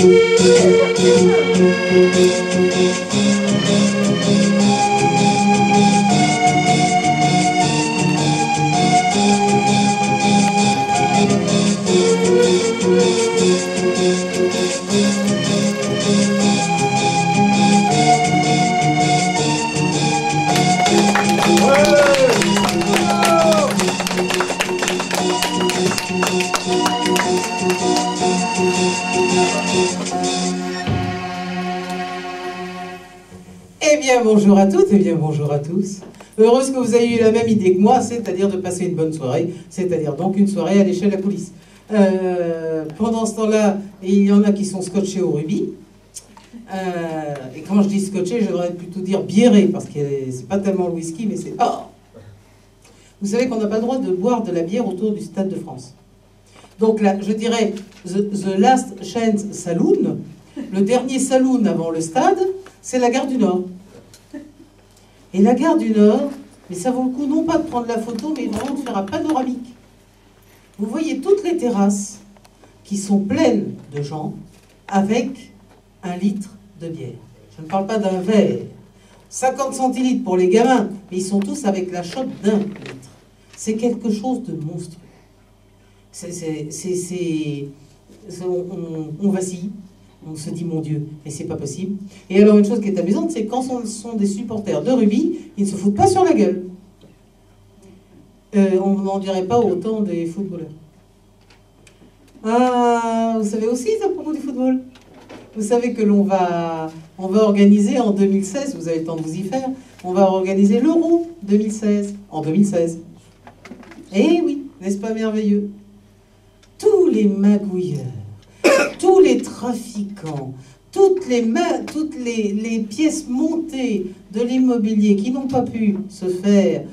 Eh bien bonjour à toutes et bien bonjour à tous. Heureuse que vous ayez eu la même idée que moi, c'est-à-dire de passer une bonne soirée, c'est-à-dire donc une soirée à l'échelle de la coulisse. Pendant ce temps-là, il y en a qui sont scotchés au rubis. Et quand je dis scotché, je devrais plutôt dire biéré, parce que c'est pas tellement le whisky, mais c'est... Oh, vous savez qu'on n'a pas le droit de boire de la bière autour du Stade de France. Donc là, je dirais, the last chance saloon, le dernier saloon avant le stade, c'est la gare du Nord. Et la gare du Nord, mais ça vaut le coup non pas de prendre la photo, mais vraiment de faire un panoramique. Vous voyez toutes les terrasses qui sont pleines de gens avec 1 litre de bière. Je ne parle pas d'un verre. 50 centilitres pour les gamins, mais ils sont tous avec la chope d'1 litre. C'est quelque chose de monstrueux. On vacille. On se dit, mon Dieu, mais c'est pas possible. Et alors, une chose qui est amusante, c'est que quand ce sont des supporters de rugby, ils ne se foutent pas sur la gueule. On n'en dirait pas autant des footballeurs. Ah, vous savez aussi, à propos du football, vous savez que on va organiser en 2016, vous avez le temps de vous y faire, on va organiser l'Euro 2016, en 2016. Eh oui, n'est-ce pas merveilleux? Tous les magouilleurs, tous les trafiquants, toutes les pièces montées de l'immobilier qui n'ont pas pu se faire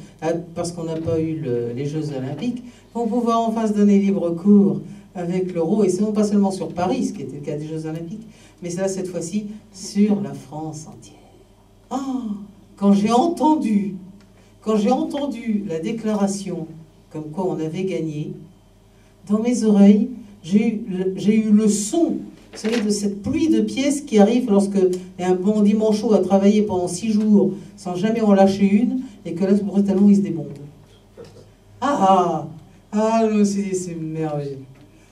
parce qu'on n'a pas eu les Jeux Olympiques, vont pouvoir enfin se donner libre cours avec l'euro, et c'est pas seulement sur Paris, ce qui était le cas des Jeux Olympiques, mais c'est là cette fois-ci sur la France entière. Oh, quand j'ai entendu la déclaration comme quoi on avait gagné, dans mes oreilles, j'ai eu le son, vous savez, de cette pluie de pièces qui arrive lorsque un bon dimanche chaud a travaillé pendant 6 jours sans jamais en lâcher une, et que là, brutalement, il se démonte. C'est merveilleux.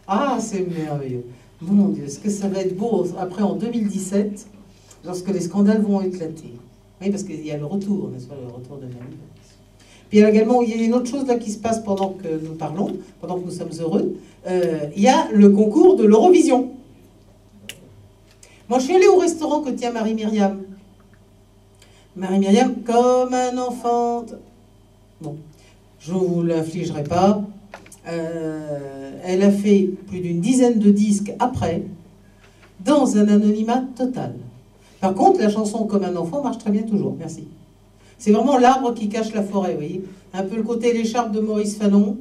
Ah, c'est merveilleux. Mon Dieu, est-ce que ça va être beau après en 2017, lorsque les scandales vont éclater. Oui, parce qu'il y a le retour, n'est-ce pas, le retour de Manu. Puis il y a également, il y a une autre chose là qui se passe pendant que nous parlons, pendant que nous sommes heureux. Il y a le concours de l'Eurovision. Moi, je suis allée au restaurant que tient Marie-Myriam. Marie-Myriam, comme un enfant... Bon, je ne vous l'infligerai pas. Elle a fait plus d'une dizaine de disques après, dans un anonymat total. Par contre, la chanson Comme un enfant marche très bien toujours, merci. C'est vraiment l'arbre qui cache la forêt, vous voyez. Un peu le côté l'écharpe de Maurice Fanon.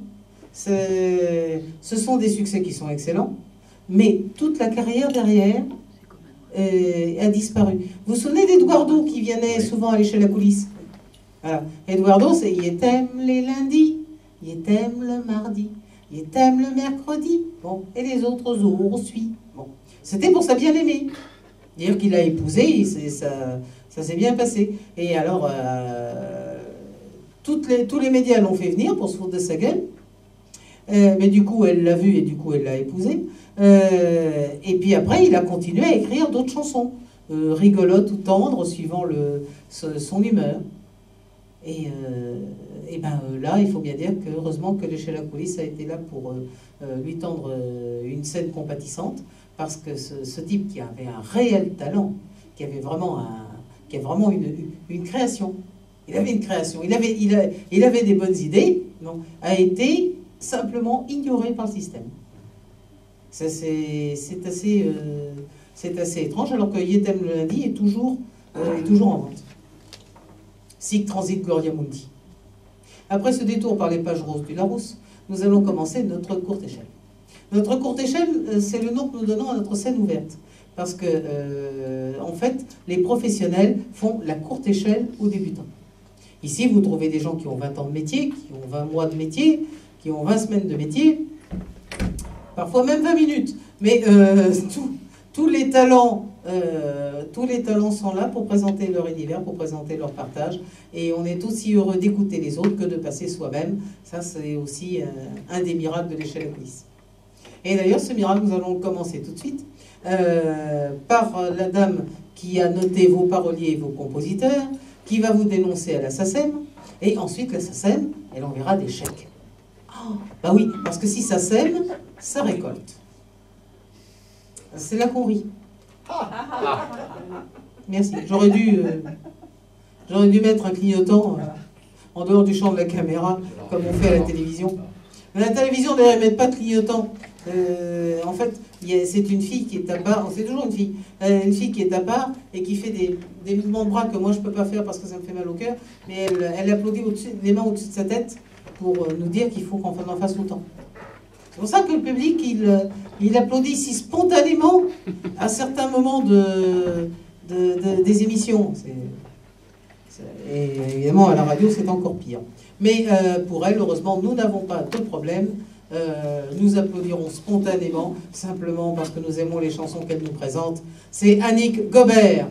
Ce sont des succès qui sont excellents, mais toute la carrière derrière a disparu. Vous vous souvenez d'Eduardo qui venait souvent à l'échelle de la coulisse? Voilà. Eduardo, c'est « Il t'aime les lundis, il t'aime le mardi, il t'aime le mercredi, bon, et les autres jours aussi. » Bon. C'était pour sa bien-aimée. Dire qu'il a épousé, ça s'est bien passé. Et alors, tous les médias l'ont fait venir pour se foutre de sa gueule. Mais du coup, elle l'a vu et du coup, elle l'a épousé. Et puis après, il a continué à écrire d'autres chansons, rigolotes ou tendres, suivant son humeur. Et ben là, il faut bien dire que heureusement que l'échelle à coulisses a été là pour lui tendre une scène compatissante, parce que ce type qui avait un réel talent, qui avait vraiment une création, il avait une création, il avait des bonnes idées, non, a été simplement ignoré par le système. C'est assez étrange, alors que Yetem le lundi est toujours en vente. Sic transit Gloria Mundi. Après ce détour par les pages roses du Larousse, nous allons commencer notre courte échelle. Notre courte échelle, c'est le nom que nous donnons à notre scène ouverte. Parce que, en fait, les professionnels font la courte échelle aux débutants. Ici, vous trouvez des gens qui ont 20 ans de métier, qui ont 20 mois de métier, qui ont 20 semaines de métier, parfois même 20 minutes. Mais tous les talents sont là pour présenter leur univers, pour présenter leur partage. Et on est aussi heureux d'écouter les autres que de passer soi-même. Ça, c'est aussi un des miracles de l'échelle à coulisses. Et d'ailleurs, ce miracle, nous allons le commencer tout de suite par la dame qui a noté vos paroliers et vos compositeurs, qui va vous dénoncer à la SACEM. Et ensuite, la SACEM, elle enverra des chèques. Oh, bah oui, parce que si ça sème, ça récolte. C'est là qu'on rit. Merci. J'aurais dû mettre un clignotant en dehors du champ de la caméra, comme on fait à la télévision. Mais la télévision, d'ailleurs, ils ne mettent pas de clignotant. En fait, c'est une fille qui est à part, c'est toujours une fille qui est à part et qui fait des mouvements de bras que moi je ne peux pas faire parce que ça me fait mal au cœur, mais elle applaudit les mains au-dessus de sa tête pour nous dire qu'il faut qu'on en fasse autant. C'est pour ça que le public, il applaudit si spontanément à certains moments des émissions. Et évidemment, à la radio, c'est encore pire. Mais pour elle, heureusement, nous n'avons pas de problème. Nous applaudirons spontanément, simplement parce que nous aimons les chansons qu'elle nous présente. C'est Annick Gobert.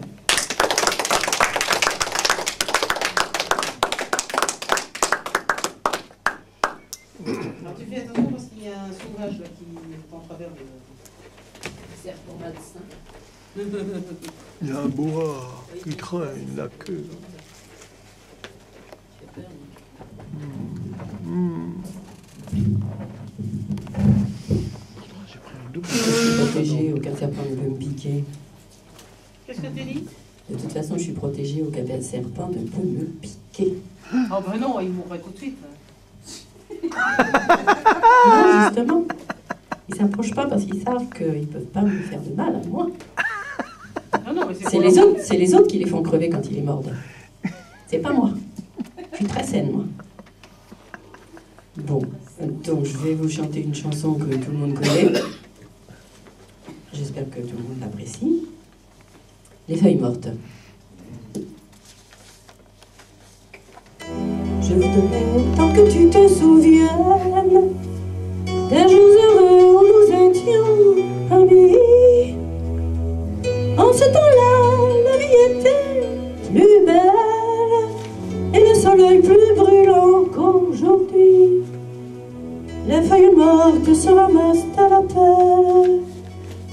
Alors tu fais attention parce qu'il y a un sauvage là, qui est en travers de serpent malsain. Il y a un boa qui traîne la queue. Protégée, aucun serpent ne peut me piquer. Qu'est-ce que tu dis? De toute façon, je suis protégée, aucun serpent ne peut me piquer. Oh ben non, il mourrait tout de suite. Non, justement. Ils ne s'approchent pas parce qu'ils savent qu'ils ne peuvent pas me faire de mal à moi. Non, mais c'est les autres qui les font crever quand ils les mordent. C'est pas moi. Je suis très saine, moi. Bon, donc je vais vous chanter une chanson que tout le monde connaît. J'espère que tout le monde l'apprécie. Les feuilles mortes. Je voudrais autant que tu te souviennes des jours heureux où nous étions amis. En ce temps-là, la vie était plus belle et le soleil plus brûlant qu'aujourd'hui. Les feuilles mortes se ramassent à la pelle.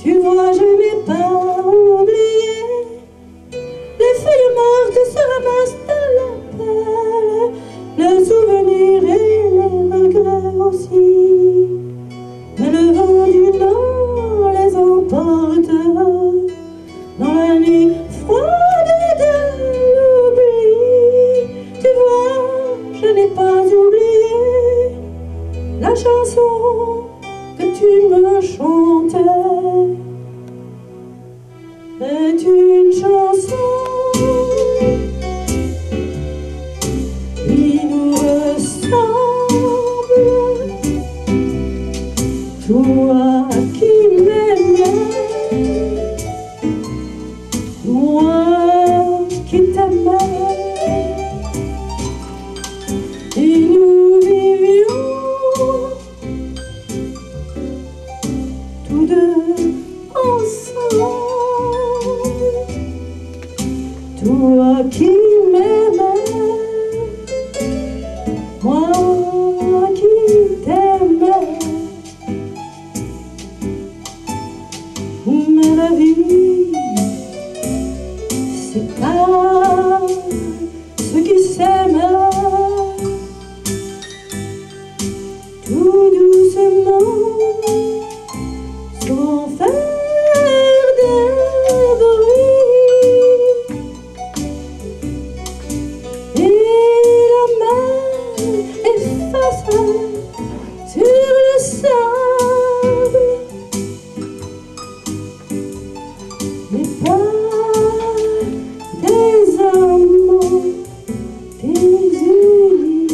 Tu vois, je n'ai pas oublié. Les feuilles mortes se ramassent à la pelle. Les souvenirs et les regrets aussi. Mais le vent du nord les emportera dans la nuit froide de l'oubli. Tu vois, je n'ai pas oublié la chanson que tu me chantais. C'est une chanson qui nous ressemble. Toi qui m'aimais, moi qui t'aimais, et nous vivions tous deux ensemble. Toi qui m'aimais, moi qui t'aimais. Mais la vie, c'est pas ceux qui s'aiment. Tout doucement, sans faire de bruit. Et la mer efface sur le sable les pas des amants désunis.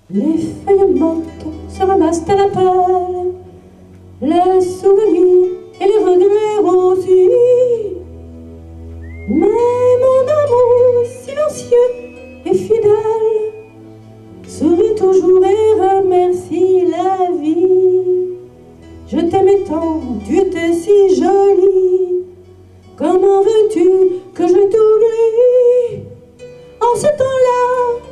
Les feuilles mortes se ramassent à la pelle, les souvenirs et les regrets aussi. Mais mon amour silencieux et fidèle sourit toujours et remercie la vie. tu étais si jolie. Comment veux-tu que je t'oublie? En ce temps-là,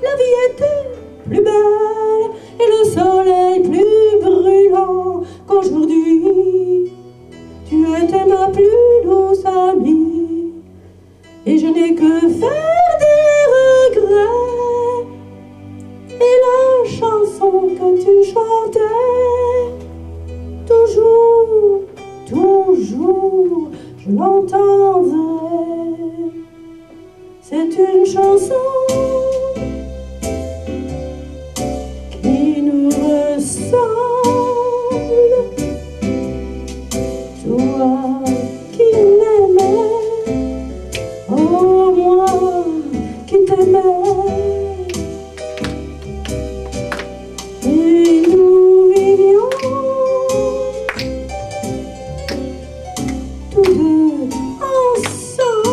la vie était plus belle et le soleil plus brûlant qu'aujourd'hui. Tu étais ma plus douce amie et je n'ai que faire des regrets. Et la chanson que tu chantais, toujours, toujours, je l'entendrai. C'est une chanson qui nous ressemble. Toi qui m'aimais, oh moi qui t'aimais. Et nous vivions tous deux ensemble.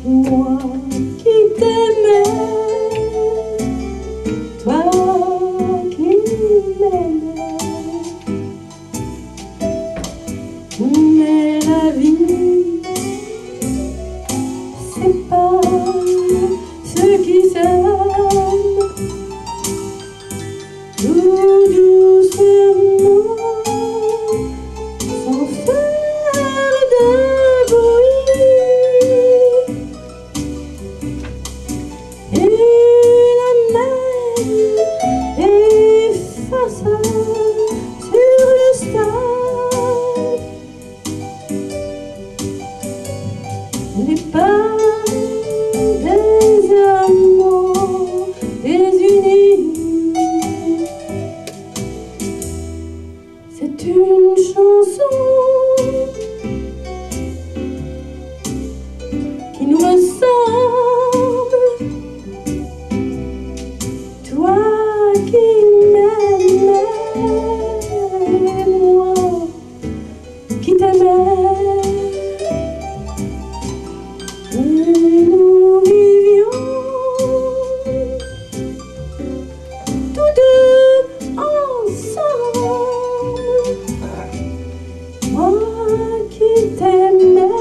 Moi qui t'aimais, toi qui m'aimais. Mais la vie sépare ceux qui s'aiment tout doucement, sans faire de bruit. Et la mer effaça sur le stade les pas des amants désunis. C'est une chanson qui nous ressemble. Toi qui m'aimais, moi qui t'aimais. Et nous vivions tous deux ensemble. Moi qui t'aimais,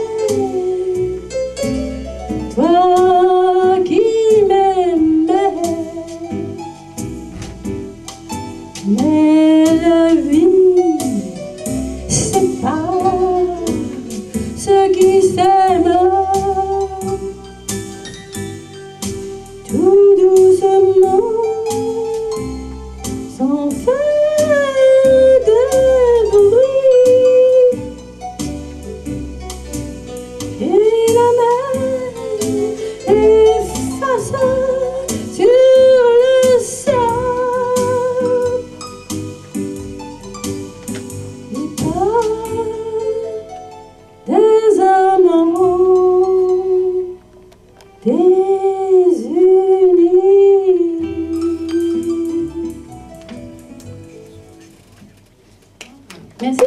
toi qui m'aimais. Mais la vie sépare ceux qui s'aiment tout doucement, sans faire de bruit. Et la mer effaça sur le sable les pas des amants désunis. Merci.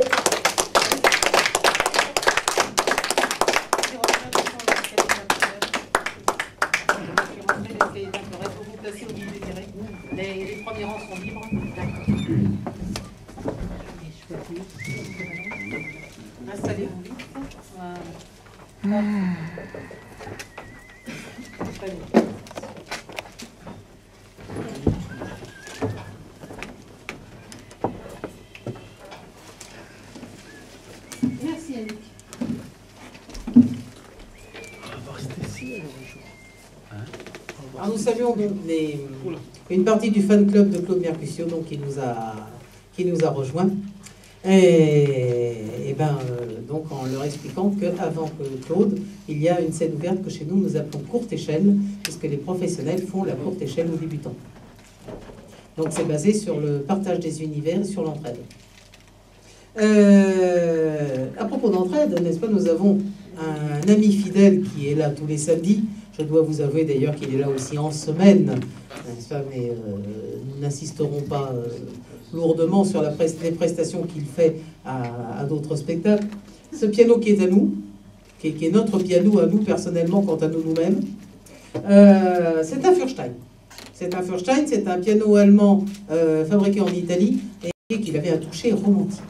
Les premiers rangs sont libres. Installez-vous vite. Voilà. Très bien. Merci Yannick. Alors nous saluons donc une partie du fan club de Claude Mercutio donc, qui nous a rejoints. Et donc en leur expliquant qu'avant que Claude, il y a une scène ouverte que chez nous nous appelons courte échelle, puisque les professionnels font la courte échelle aux débutants. Donc c'est basé sur le partage des univers, sur l'entraide. À propos d'entraide, n'est-ce pas, nous avons un ami fidèle qui est là tous les samedis. Je dois vous avouer d'ailleurs qu'il est là aussi en semaine, n'est-ce pas, mais nous n'insisterons pas lourdement sur les prestations qu'il fait à d'autres spectacles. Ce piano qui est à nous, qui est notre piano à nous personnellement quant à nous-mêmes, c'est un Fürstein. C'est un Fürstein, c'est un piano allemand fabriqué en Italie. qu'il avait un toucher romantique.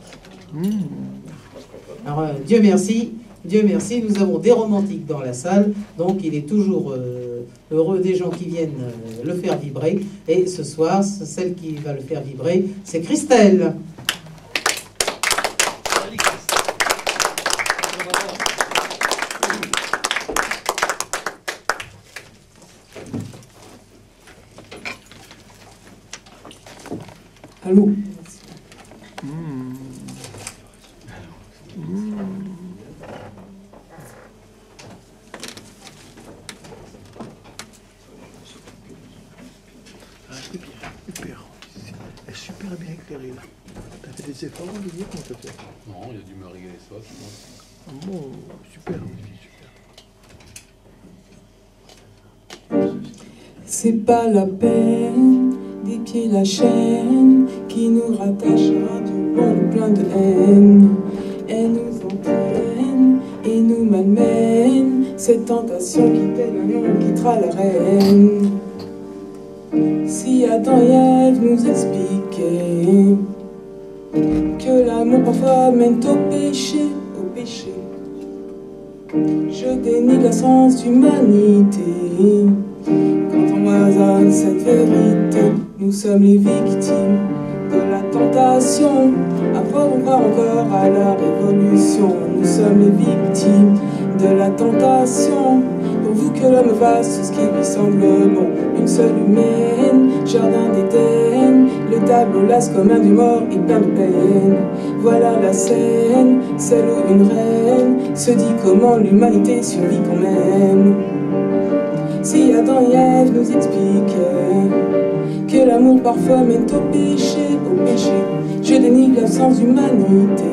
Alors, Dieu merci, nous avons des romantiques dans la salle, donc il est toujours heureux des gens qui viennent le faire vibrer. Et ce soir, celle qui va le faire vibrer, c'est Christelle. Allô. Elle est super bien éclairée là. T'as fait des efforts, Olivier? Comment t'as fait? Non, il a dû me régler les sauces. Bon, super, super. C'est pas la peine d'épier la chaîne qui nous rattache à du bon plein de haine. Elle nous entraîne et nous malmène, cette tentation qui tel un lion quittera la reine. Si Adam et Ève nous expliquaient que l'amour parfois mène au péché, je dénie la sens d'humanité. Quand on moisonne cette vérité, nous sommes les victimes de la tentation. Après on croit encore à la révolution. Nous sommes les victimes de la tentation. Pourvu que l'homme fasse ce qui lui semble bon. Une seule humaine, jardin d'Éden. Le tableau lasse comme un du mort et plein de peine. Voilà la scène, celle où une reine se dit comment l'humanité survit quand même. Si Adam et Ève nous expliquaient que l'amour parfois mène au péché, je dénie l'absence d'humanité.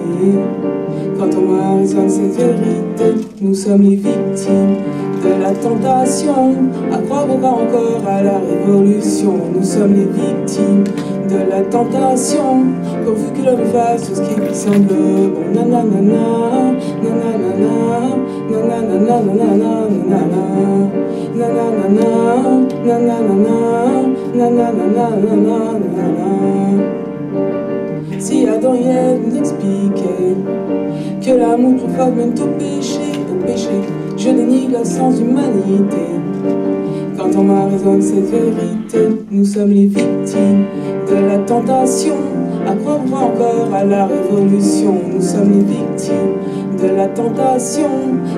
Quand on voit résonne cette vérité, nous sommes les victimes de la tentation. À croire ou pas encore à la révolution, nous sommes les victimes de la tentation. Pourvu que l'homme fasse ce qui lui semble bon. Nananana, nananana, nananana, nananana, nananana, nananana, nananana, nananana. Si Adam et Ève nous expliquaient que l'amour profane mène au péché, je dénie la sens d'humanité. Quand on m'a raisonne cette vérité, nous sommes les victimes de la tentation. À croire encore à la révolution, nous sommes les victimes de la tentation.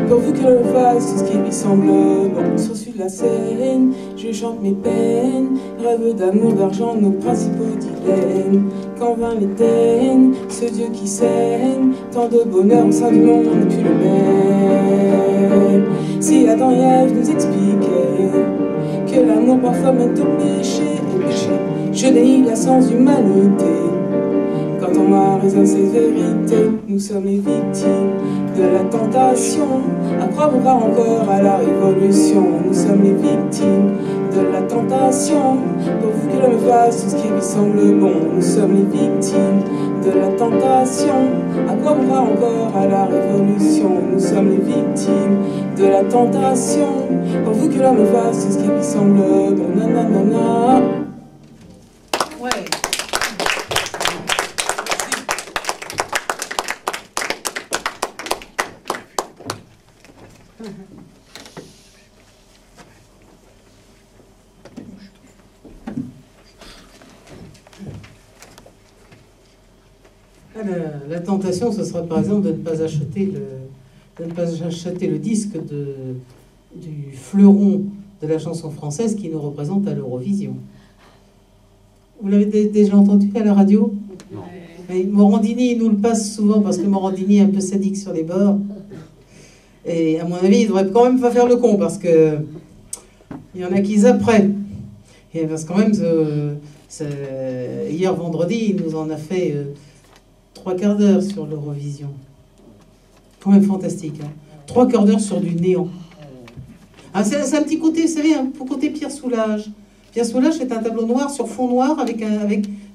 Pourvu que l'on fasse tout ce qui lui semble bon. Sur de la scène, je chante mes peines, rêve d'amour, d'argent, nos principaux dilemmes. Quand vint l'Éden, ce Dieu qui saigne, tant de bonheur au sein du monde n'est plus le même. Si Adam et Ève nous expliquaient que l'amour parfois mène au péché, je dénie la sens d'humanité. Quand on m'a raison cette vérité, nous sommes les victimes de la tentation. À croire ou pas encore à la révolution, nous sommes les victimes de la tentation. Pourvu que l'homme fasse tout ce qui lui semble bon, nous sommes les victimes de la tentation. À croire ou pas encore à la révolution, nous sommes les victimes de la tentation. Pourvu que l'homme fasse tout ce qui lui semble bon. Nanana. Ouais. La tentation, ce sera par exemple de ne pas acheter le disque du fleuron de la chanson française qui nous représente à l'Eurovision. Vous l'avez déjà entendu à la radio? Non. Mais Morandini, il nous le passe souvent parce que Morandini est un peu sadique sur les bords. Et à mon avis, il devrait quand même pas faire le con parce que il y en a qui zaperaient. Et parce que quand même, hier vendredi, il nous en a fait 3/4 d'heure sur l'Eurovision. Quand même fantastique. Hein. 3/4 d'heure sur du néant. Ah, c'est un petit côté, vous savez, un côté Pierre Soulages. Pierre Soulages, c'est un tableau noir sur fond noir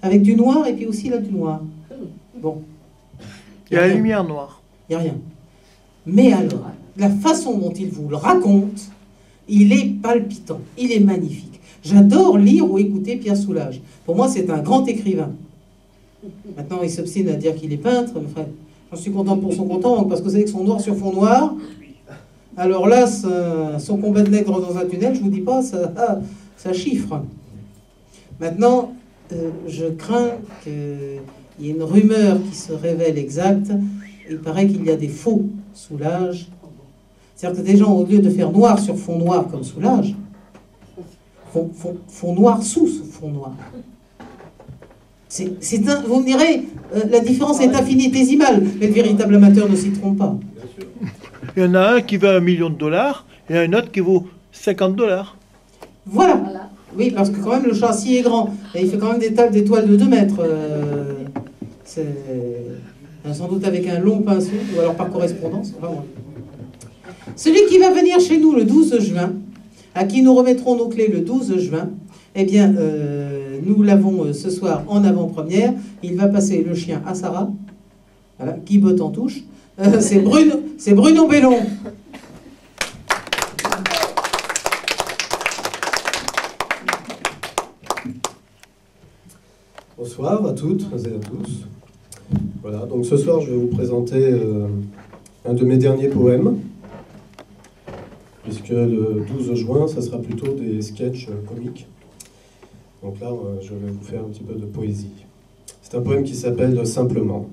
avec du noir et puis aussi là du noir. Bon. Il y a la lumière noire. Il n'y a rien. Mais alors, la façon dont il vous le raconte, il est palpitant, il est magnifique. J'adore lire ou écouter Pierre Soulages. Pour moi, c'est un grand écrivain. Maintenant, il s'obstine à dire qu'il est peintre. Enfin, j'en suis content pour son content, parce que vous savez que son noir sur fond noir, alors là, son combat de nègre dans un tunnel, je vous dis pas, ça chiffre. Maintenant, je crains qu'il y ait une rumeur qui se révèle exacte. Il paraît qu'il y a des faux Soulages. C'est-à-dire que des gens, au lieu de faire noir sur fond noir comme Soulages, font noir sous ce fond noir. Vous me direz, la différence est infinitésimale, mais le véritable amateur ne s'y trompe pas. Il y en a un qui vaut $1 million et un autre qui vaut $50. Voilà. Oui, parce que quand même le châssis est grand. Et il fait quand même des toiles de 2 mètres. Sans doute avec un long pinceau, ou alors par correspondance. Enfin, ouais. Celui qui va venir chez nous le 12 juin, à qui nous remettrons nos clés le 12 juin, eh bien, nous l'avons ce soir en avant-première. Il va passer le chien à Sarah. Voilà, qui botte en touche. C'est Bruno Bellon. Bonsoir à toutes et à tous. Voilà, donc ce soir je vais vous présenter un de mes derniers poèmes, puisque le 12 juin, ça sera plutôt des sketchs comiques. Donc là, je vais vous faire un petit peu de poésie. C'est un poème qui s'appelle « Simplement ».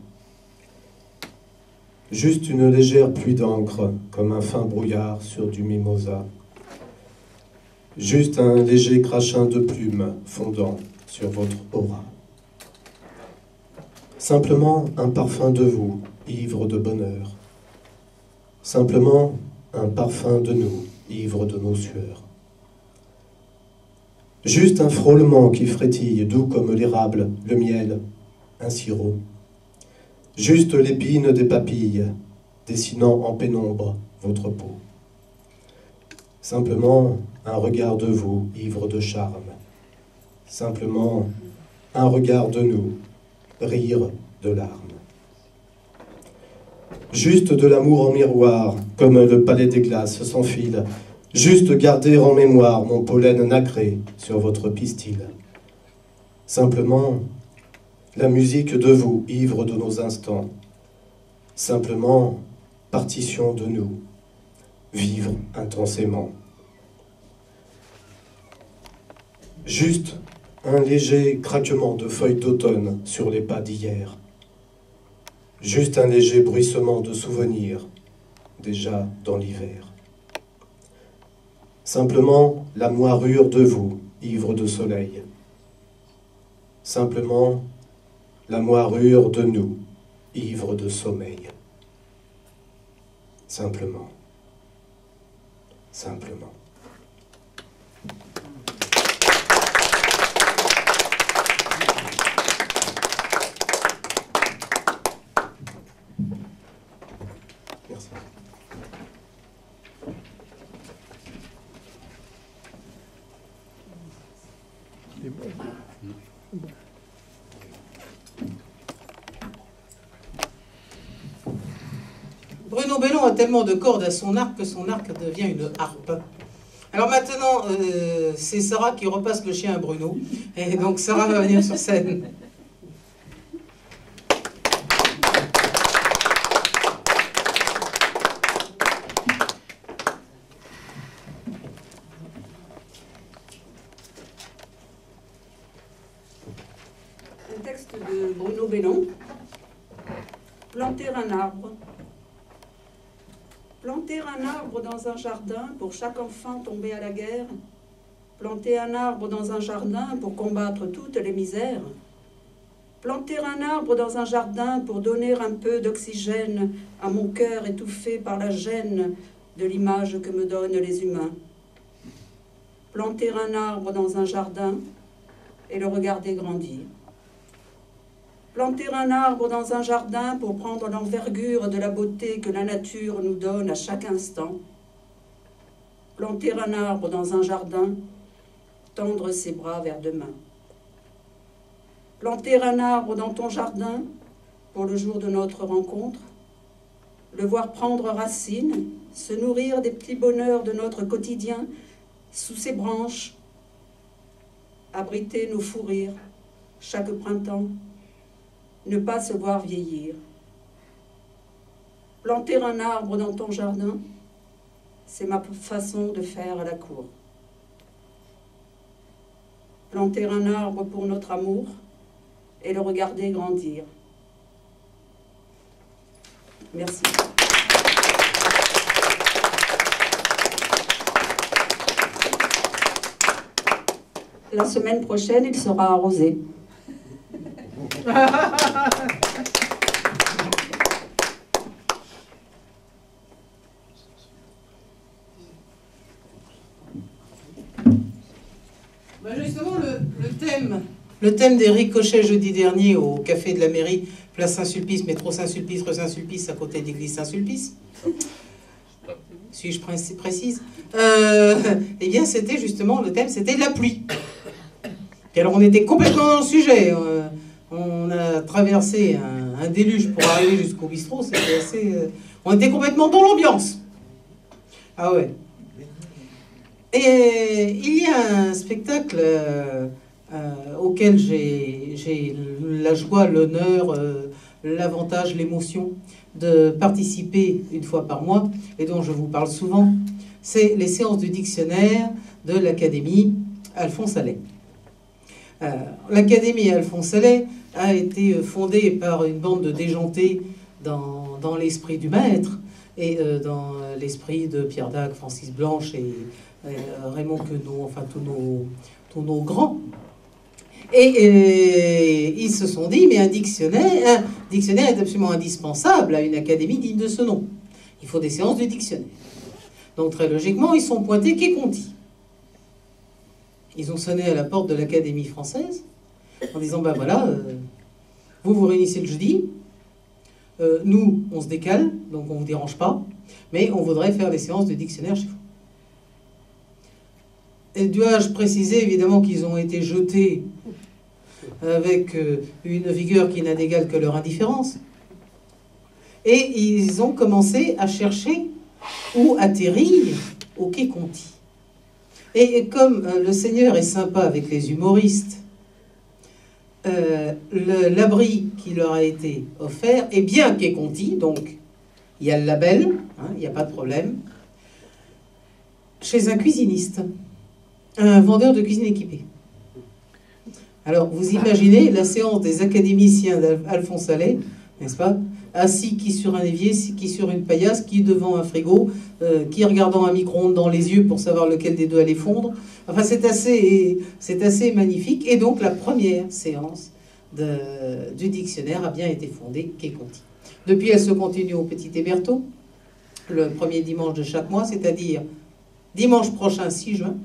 Juste une légère pluie d'encre, comme un fin brouillard sur du mimosa. Juste un léger crachin de plumes fondant sur votre aura. Simplement un parfum de vous, ivre de bonheur. Simplement un parfum de nous, ivre de nos sueurs. Juste un frôlement qui frétille, doux comme l'érable, le miel, un sirop. Juste l'épine des papilles, dessinant en pénombre votre peau. Simplement un regard de vous, ivre de charme. Simplement un regard de nous, rire de larmes. Juste de l'amour en miroir, comme le palais des glaces sans fil. Juste garder en mémoire mon pollen nacré sur votre pistil. Simplement la musique de vous, ivre de nos instants. Simplement partition de nous, vivre intensément. Juste un léger craquement de feuilles d'automne sur les pas d'hier. Juste un léger bruissement de souvenirs, déjà dans l'hiver. Simplement la moirure de vous, ivre de soleil. Simplement la moirure de nous, ivre de sommeil. Simplement. Simplement. Merci. C'est bon. Bruno Bellon a tellement de cordes à son arc que son arc devient une harpe. Alors maintenant, c'est Sarah qui repasse le chien à Bruno. Et donc Sarah va venir sur scène. Un texte de Bruno Bellon. Planter un arbre. Planter un arbre dans un jardin pour chaque enfant tombé à la guerre. Planter un arbre dans un jardin pour combattre toutes les misères. Planter un arbre dans un jardin pour donner un peu d'oxygène à mon cœur étouffé par la gêne de l'image que me donnent les humains. Planter un arbre dans un jardin et le regarder grandir. Planter un arbre dans un jardin pour prendre l'envergure de la beauté que la nature nous donne à chaque instant. Planter un arbre dans un jardin, tendre ses bras vers demain. Planter un arbre dans ton jardin pour le jour de notre rencontre, le voir prendre racine, se nourrir des petits bonheurs de notre quotidien sous ses branches, abriter nos fous rires chaque printemps. ne pas se voir vieillir. Planter un arbre dans ton jardin, c'est ma façon de faire à la cour. Planter un arbre pour notre amour et le regarder grandir. Merci. La semaine prochaine, il sera arrosé. Justement, le thème des ricochets jeudi dernier au café de la mairie, place Saint-Sulpice, métro Saint-Sulpice, rue Saint-Sulpice, à côté de l'église Saint-Sulpice. Suis-je précise? Eh bien, c'était justement, le thème, c'était la pluie. Et alors, on était complètement dans le sujet. On a traversé un déluge pour arriver jusqu'au bistrot. C'était assez... on était complètement dans l'ambiance. Ah ouais. Et il y a un spectacle auquel j'ai la joie, l'honneur, l'avantage, l'émotion de participer une fois par mois, et dont je vous parle souvent, c'est les séances du dictionnaire de l'Académie Alphonse Allais. L'Académie Alphonse Allais a été fondée par une bande de déjantés dans l'esprit du maître, et dans l'esprit de Pierre Dac, Francis Blanche et Raymond Queneau, enfin tous nos grands. Et ils se sont dit, mais un dictionnaire est absolument indispensable à une académie digne de ce nom. Il faut des séances de dictionnaire. Donc très logiquement, ils sont pointés Quai Conti. Ils ont sonné à la porte de l'Académie française en disant, ben voilà, vous réunissez le jeudi, nous, on se décale, donc on ne vous dérange pas, mais on voudrait faire des séances de dictionnaire chez vous. Et dois-je préciser évidemment qu'ils ont été jetés avec une vigueur qui n'a d'égal que leur indifférence. Et ils ont commencé à chercher où atterrir au Quai Conti. Et comme le Seigneur est sympa avec les humoristes, l'abri qui leur a été offert est bien Quai Conti, donc il y a le label, hein, il n'y a pas de problème, chez un cuisiniste. Un vendeur de cuisine équipée. Alors, vous imaginez la séance des académiciens d'Alphonse Allais, n'est-ce pas? Assis qui sur un évier, qui sur une paillasse, qui devant un frigo, qui regardant un micro-ondes dans les yeux pour savoir lequel des deux allait fondre. Enfin, c'est assez magnifique. Et donc, la première séance du dictionnaire a bien été fondée Quai Conti. Depuis, elle se continue au Petit Hébertot, le premier dimanche de chaque mois, c'est-à-dire dimanche prochain, 6 juin.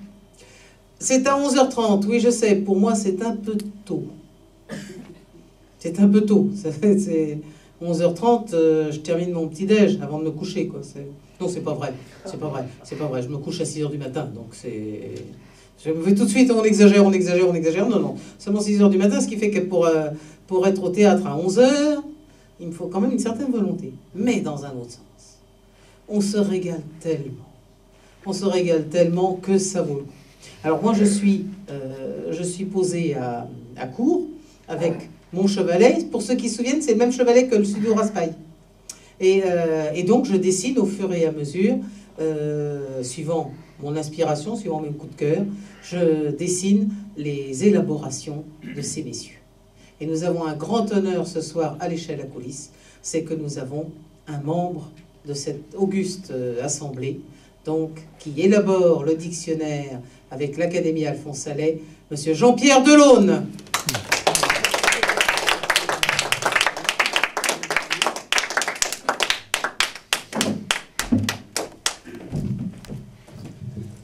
C'est à 11h30, oui je sais, pour moi c'est un peu tôt. C'est un peu tôt. C'est 11h30, je termine mon petit-déj avant de me coucher, quoi. Non, c'est pas vrai. C'est pas vrai. C'est pas vrai. Je me couche à 6h du matin, donc c'est... Je me fais tout de suite, on exagère. Non. Seulement 6h du matin, ce qui fait que pour être au théâtre à 11h, il me faut quand même une certaine volonté. Mais dans un autre sens, on se régale tellement. On se régale tellement que ça vaut le coup. Alors moi, je suis posé à Cours avec mon chevalet. Pour ceux qui se souviennent, c'est le même chevalet que le studio Raspail. Et donc, je dessine au fur et à mesure, suivant mon inspiration, suivant mes coups de cœur, je dessine les élaborations de ces messieurs. Et nous avons un grand honneur ce soir à l'échelle à coulisses, c'est que nous avons un membre de cette auguste assemblée, donc, qui élabore le dictionnaire avec l'Académie Alphonse Allais, monsieur Jean-Pierre Delaune.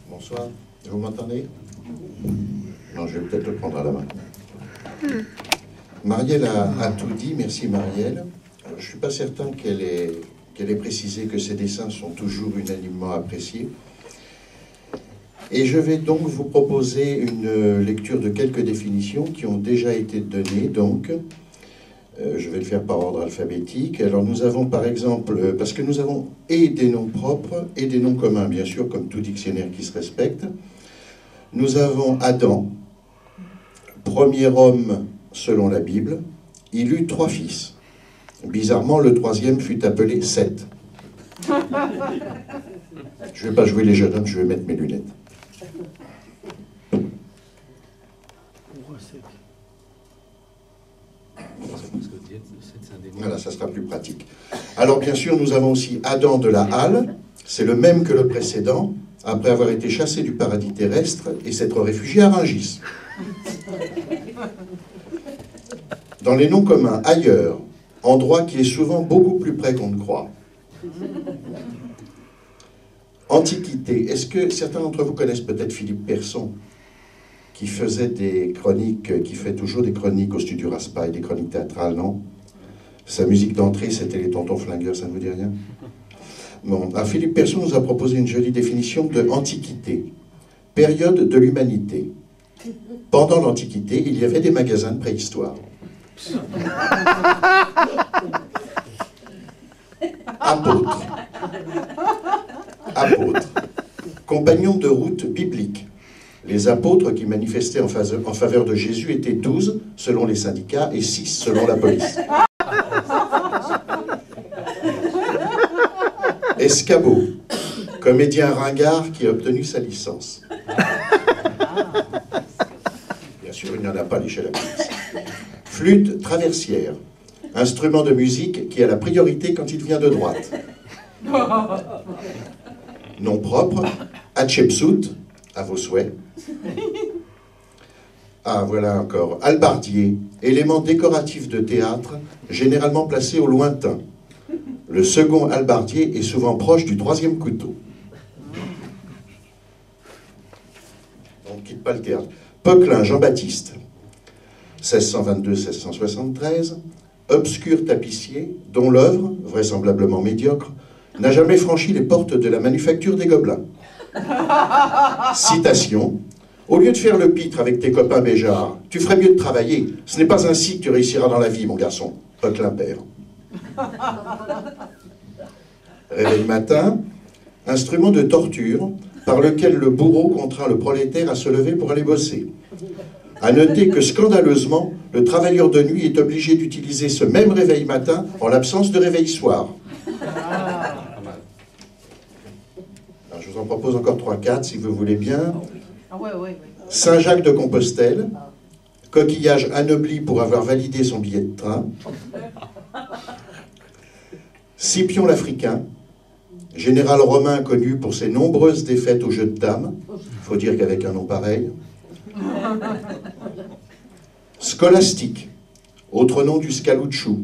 Bonsoir, vous m'entendez? Non, je vais peut-être le prendre à la main. Marielle a tout dit, merci Marielle. Je ne suis pas certain qu'elle ait précisé que ses dessins sont toujours unanimement appréciés. Et je vais donc vous proposer une lecture de quelques définitions qui ont déjà été données. Donc, je vais le faire par ordre alphabétique. Alors nous avons par exemple, parce que nous avons et des noms propres et des noms communs, bien sûr, comme tout dictionnaire qui se respecte. Nous avons Adam, premier homme selon la Bible, Il eut 3 fils. Bizarrement, le 3e fut appelé Seth. Je ne vais pas jouer les jeunes hommes, je vais mettre mes lunettes. Voilà, ça sera plus pratique. Alors bien sûr, nous avons aussi Adam de la Halle, c'est le même que le précédent, après avoir été chassé du paradis terrestre et s'être réfugié à Rungis. Dans les noms communs, ailleurs, endroit qui est souvent beaucoup plus près qu'on ne croit. Antiquité, est-ce que certains d'entre vous connaissent peut-être Philippe Persson, qui faisait des chroniques, qui fait toujours des chroniques au studio Raspail, des chroniques théâtrales, non? Sa musique d'entrée, c'était les Tontons Flingueurs, ça ne vous dit rien? Bon, alors Philippe Persson nous a proposé une jolie définition de Antiquité, période de l'humanité. Pendant l'Antiquité, il y avait des magasins de préhistoire. Apôtres. Apôtres. Compagnons de route biblique. Les apôtres qui manifestaient en faveur de Jésus étaient 12 selon les syndicats et 6 selon la police. Escabeau, comédien ringard qui a obtenu sa licence. Bien sûr, il n'y en a pas à l'échelle de la police. Flûte traversière, instrument de musique qui a la priorité quand il vient de droite. Nom propre, Hatshepsut, à vos souhaits. Ah, voilà encore. Albardier, élément décoratif de théâtre, généralement placé au lointain. Le second albardier est souvent proche du 3e couteau. On ne quitte pas le théâtre. Poquelin Jean-Baptiste, 1622-1673, obscur tapissier, dont l'œuvre, vraisemblablement médiocre, n'a jamais franchi les portes de la manufacture des Gobelins. Citation. Au lieu de faire le pitre avec tes copains Béjart, tu ferais mieux de travailler. Ce n'est pas ainsi que tu réussiras dans la vie, mon garçon. Poquelin père. Réveil matin, instrument de torture par lequel le bourreau contraint le prolétaire à se lever pour aller bosser. À noter que, scandaleusement, le travailleur de nuit est obligé d'utiliser ce même réveil matin en l'absence de réveil soir. Alors, je vous en propose encore 3-4 si vous voulez bien. Saint-Jacques de Compostelle, coquillage anobli pour avoir validé son billet de train. Scipion l'Africain, général romain connu pour ses nombreuses défaites au jeu de dames, il faut dire qu'avec un nom pareil. Scolastique, autre nom du scalouchou.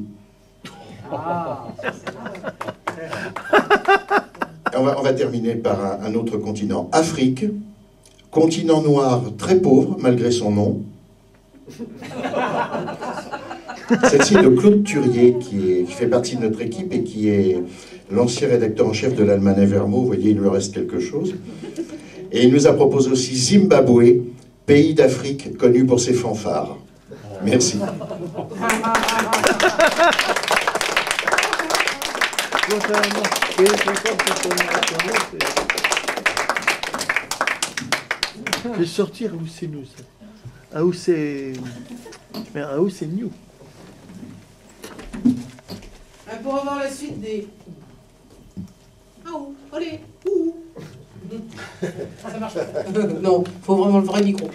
On va terminer par un autre continent. Afrique, continent noir très pauvre malgré son nom. Celle-ci est de Claude Turier, qui fait partie de notre équipe et qui est l'ancien rédacteur en chef de l'Allemagne Vermo. Vous voyez, il lui reste quelque chose. Et il nous a proposé aussi Zimbabwe, pays d'Afrique connu pour ses fanfares. Merci. Je vais sortir où c'est nous, ça. Ah, où c'est... Mais ah, où c'est nous. Pour avoir la suite des... Ah où, allez, où. Ça marche pas. Non, il faut vraiment le vrai micro.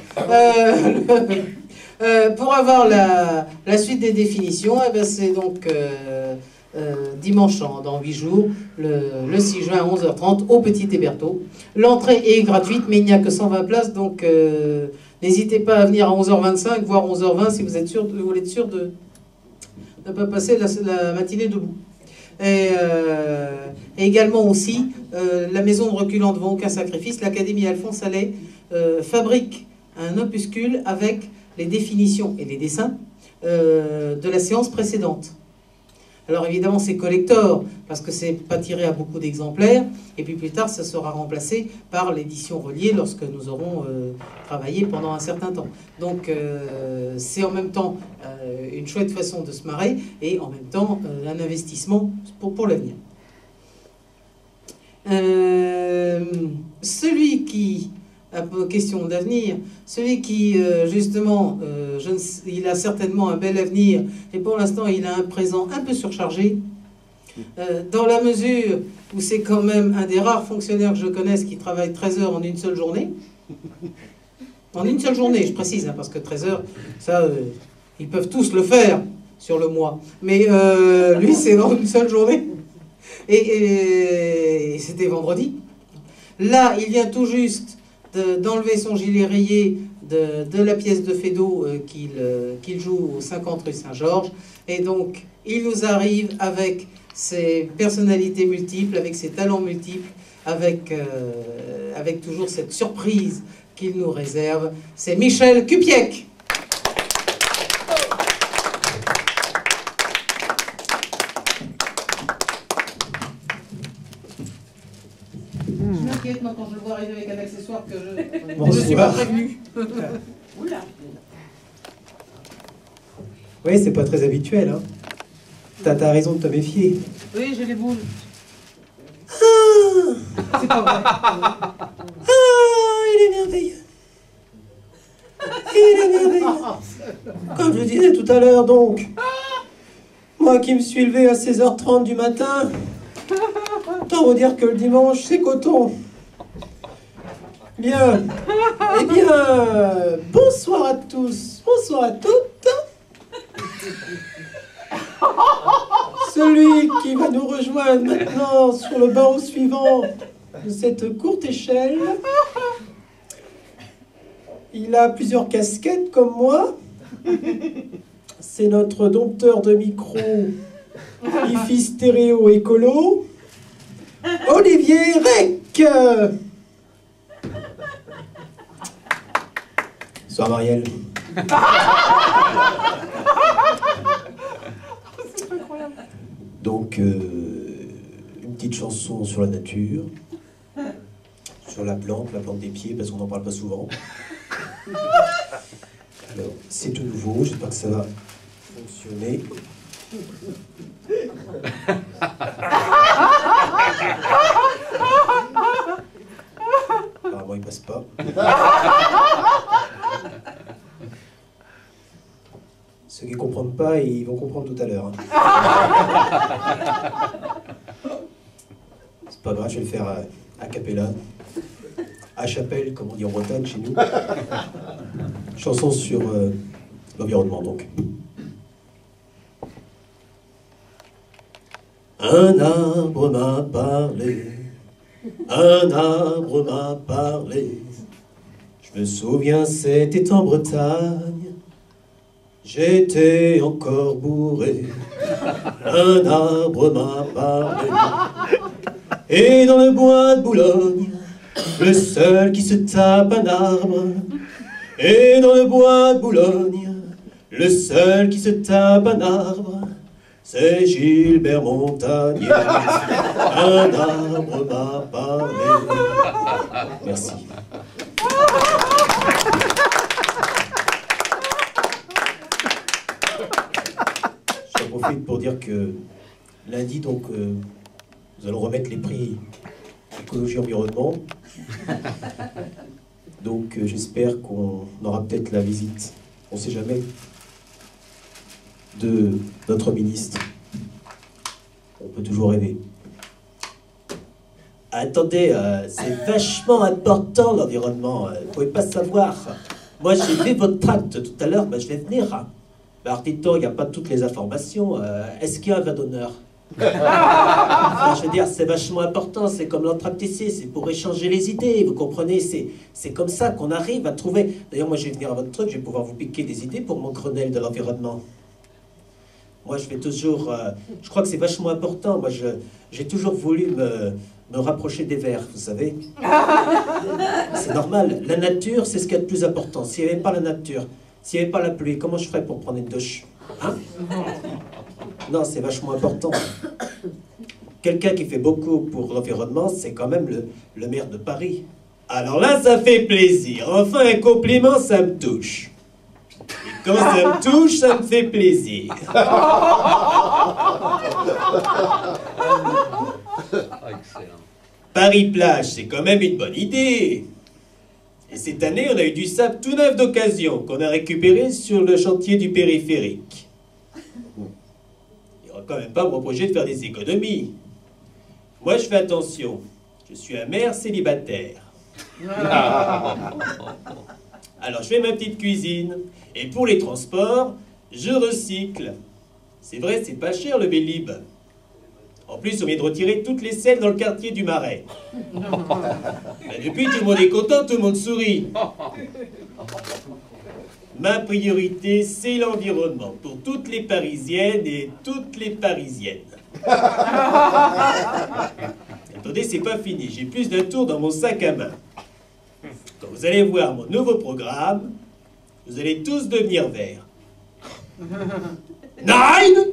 Pour avoir la suite des définitions, eh ben c'est donc dimanche dans 8 jours, le 6 juin à 11h30 au Petit Hébertot. L'entrée est gratuite, mais il n'y a que 120 places, donc n'hésitez pas à venir à 11h25, voire 11h20 si vous voulez être sûr de ne pas passer la matinée debout. Et également aussi, la maison de reculant devant aucun sacrifice, l'Académie Alphonse Allais fabrique un opuscule avec les définitions et les dessins de la séance précédente. Alors évidemment c'est collector, parce que c'est pas tiré à beaucoup d'exemplaires, et puis plus tard ça sera remplacé par l'édition reliée lorsque nous aurons travaillé pendant un certain temps. Donc c'est en même temps une chouette façon de se marrer, et en même temps un investissement pour l'avenir. Celui qui question d'avenir, celui qui, justement, il a certainement un bel avenir, et pour l'instant, il a un présent un peu surchargé, dans la mesure où c'est quand même un des rares fonctionnaires que je connaisse qui travaille 13 heures en une seule journée. En une seule journée, je précise, hein, parce que 13 heures, ça, ils peuvent tous le faire sur le mois. Mais lui, c'est dans une seule journée. Et c'était vendredi. Là, il vient tout juste d'enlever son gilet rayé de la pièce de Feydeau qu'il joue au 50 rue Saint-Georges. Et donc, il nous arrive avec ses personnalités multiples, avec ses talents multiples, avec toujours cette surprise qu'il nous réserve. C'est Michel Cupiec. Je m'inquiète, moi, quand je le vois arriver avec un accessoire que je ne suis pas prévenu. Oula. Oui, c'est pas très habituel, hein. T'as raison de te méfier. Oui, j'ai les boules. Ah, c'est pas vrai. Ah, il est merveilleux. Il est merveilleux. Comme je disais tout à l'heure, donc, moi qui me suis levé à 16h30 du matin, autant vous dire que le dimanche, c'est coton. Bien. Eh bien, bonsoir à tous, bonsoir à toutes. Celui qui va nous rejoindre maintenant sur le barreau suivant de cette courte échelle, il a plusieurs casquettes comme moi. C'est notre dompteur de micro, hi-fi stéréo écolo, Olivier Rec. Bonsoir Marielle. Donc, une petite chanson sur la nature, sur la plante des pieds, parce qu'on n'en parle pas souvent. Alors, c'est tout nouveau, j'espère que ça va fonctionner. Apparemment, il passe pas. Ceux qui ne comprennent pas, ils vont comprendre tout à l'heure. C'est pas grave, je vais le faire a cappella. À chapelle, comme on dit en Bretagne chez nous. Chanson sur l'environnement, donc. Un arbre m'a parlé, un arbre m'a parlé. Je me souviens, c'était en Bretagne. J'étais encore bourré, un arbre m'a parlé. Et dans le bois de Boulogne, le seul qui se tape un arbre. Et dans le bois de Boulogne, le seul qui se tape un arbre, c'est Gilbert Montagnier. Un arbre m'a parlé. Merci. J'en profite pour dire que lundi, donc, nous allons remettre les prix écologie-environnement. Donc, j'espère qu'on aura peut-être la visite, on ne sait jamais, de notre ministre. On peut toujours rêver. Attendez, c'est vachement important l'environnement, vous ne pouvez pas savoir. Moi j'ai vu votre tract tout à l'heure, je vais venir. Hein. Alors dites-donc, il n'y a pas toutes les informations. Est-ce qu'il y a un vin d'honneur? Enfin, je veux dire, c'est vachement important, c'est comme l'entracte ici, c'est pour échanger les idées, vous comprenez, c'est comme ça qu'on arrive à trouver. D'ailleurs, moi je vais venir à votre truc, je vais pouvoir vous piquer des idées pour mon Grenelle de l'environnement. Moi je vais toujours, je crois que c'est vachement important, moi j'ai toujours voulu me rapprocher des vers, vous savez. C'est normal, la nature c'est ce qu'il y a de plus important. S'il n'y avait pas la nature, s'il n'y avait pas la pluie, comment je ferais pour prendre une douche, hein? Non, c'est vachement important. Quelqu'un qui fait beaucoup pour l'environnement, c'est quand même le maire de Paris. Alors là, ça fait plaisir. Enfin, un compliment, ça me touche. Et quand ça me touche, ça me fait plaisir. Excellent. Paris-Plage, c'est quand même une bonne idée. Et cette année, on a eu du sable tout neuf d'occasion qu'on a récupéré sur le chantier du périphérique. Il ne va quand même pas me reprocher de faire des économies. Moi, je fais attention. Je suis un maire célibataire. Alors, je fais ma petite cuisine. Et pour les transports, je recycle. C'est vrai, c'est pas cher le Vélib. En plus, on vient de retirer toutes les selles dans le quartier du Marais. Ben, depuis, tout le monde est content, tout le monde sourit. Ma priorité, c'est l'environnement pour toutes les Parisiennes et toutes les Parisiennes. Attendez, c'est pas fini. J'ai plus d'un tour dans mon sac à main. Quand vous allez voir mon nouveau programme, vous allez tous devenir verts. Nine!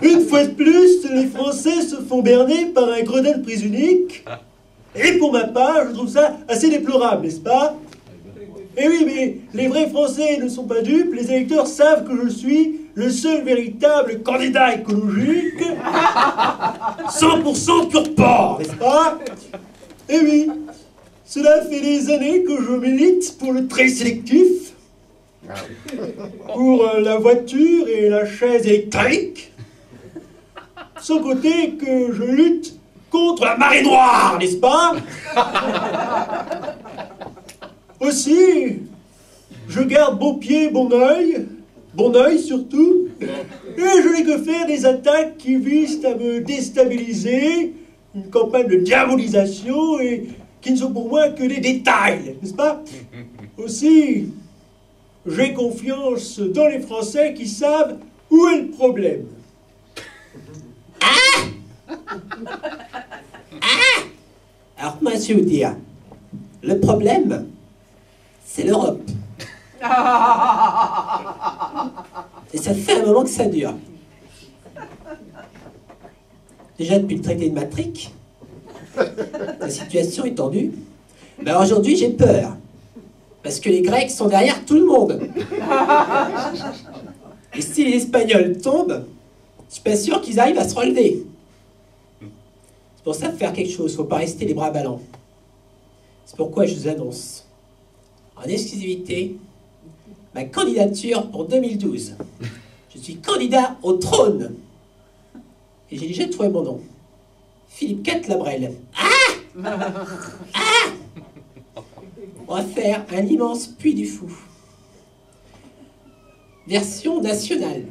Une fois de plus, les Français se font berner par un gredin de prise unique. Et pour ma part, je trouve ça assez déplorable, n'est-ce pas? Eh oui, mais les vrais Français ne sont pas dupes. Les électeurs savent que je suis le seul véritable candidat écologique. 100% pur porc, n'est-ce pas? Eh oui, cela fait des années que je milite pour le tri sélectif, pour la voiture et la chaise électrique, sans compter que je lutte contre la marée noire, n'est-ce pas? Aussi, je garde bon pied, bon œil surtout, et je n'ai que faire des attaques qui visent à me déstabiliser, une campagne de diabolisation et qui ne sont pour moi que des détails, n'est-ce pas? Aussi, j'ai confiance dans les Français qui savent où est le problème. Alors, moi, je vais vous dire, le problème, c'est l'Europe. Et ça fait un moment que ça dure. Déjà depuis le traité de Maastricht, la situation est tendue. Mais aujourd'hui, j'ai peur. Parce que les Grecs sont derrière tout le monde. Et si les Espagnols tombent, je suis pas sûr qu'ils arrivent à se relever. C'est pour ça qu'il faut faire quelque chose, il ne faut pas rester les bras ballants. C'est pourquoi je vous annonce, en exclusivité, ma candidature pour 2012. Je suis candidat au trône. Et j'ai déjà trouvé mon nom. Philippe IV Labrelle. On va faire un immense puits du fou. Version nationale.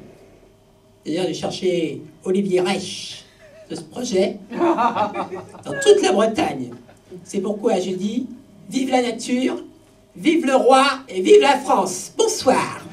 C'est-à-dire j'ai cherché Olivier Reich de ce projet dans toute la Bretagne. C'est pourquoi je dis vive la nature, vive le roi et vive la France. Bonsoir.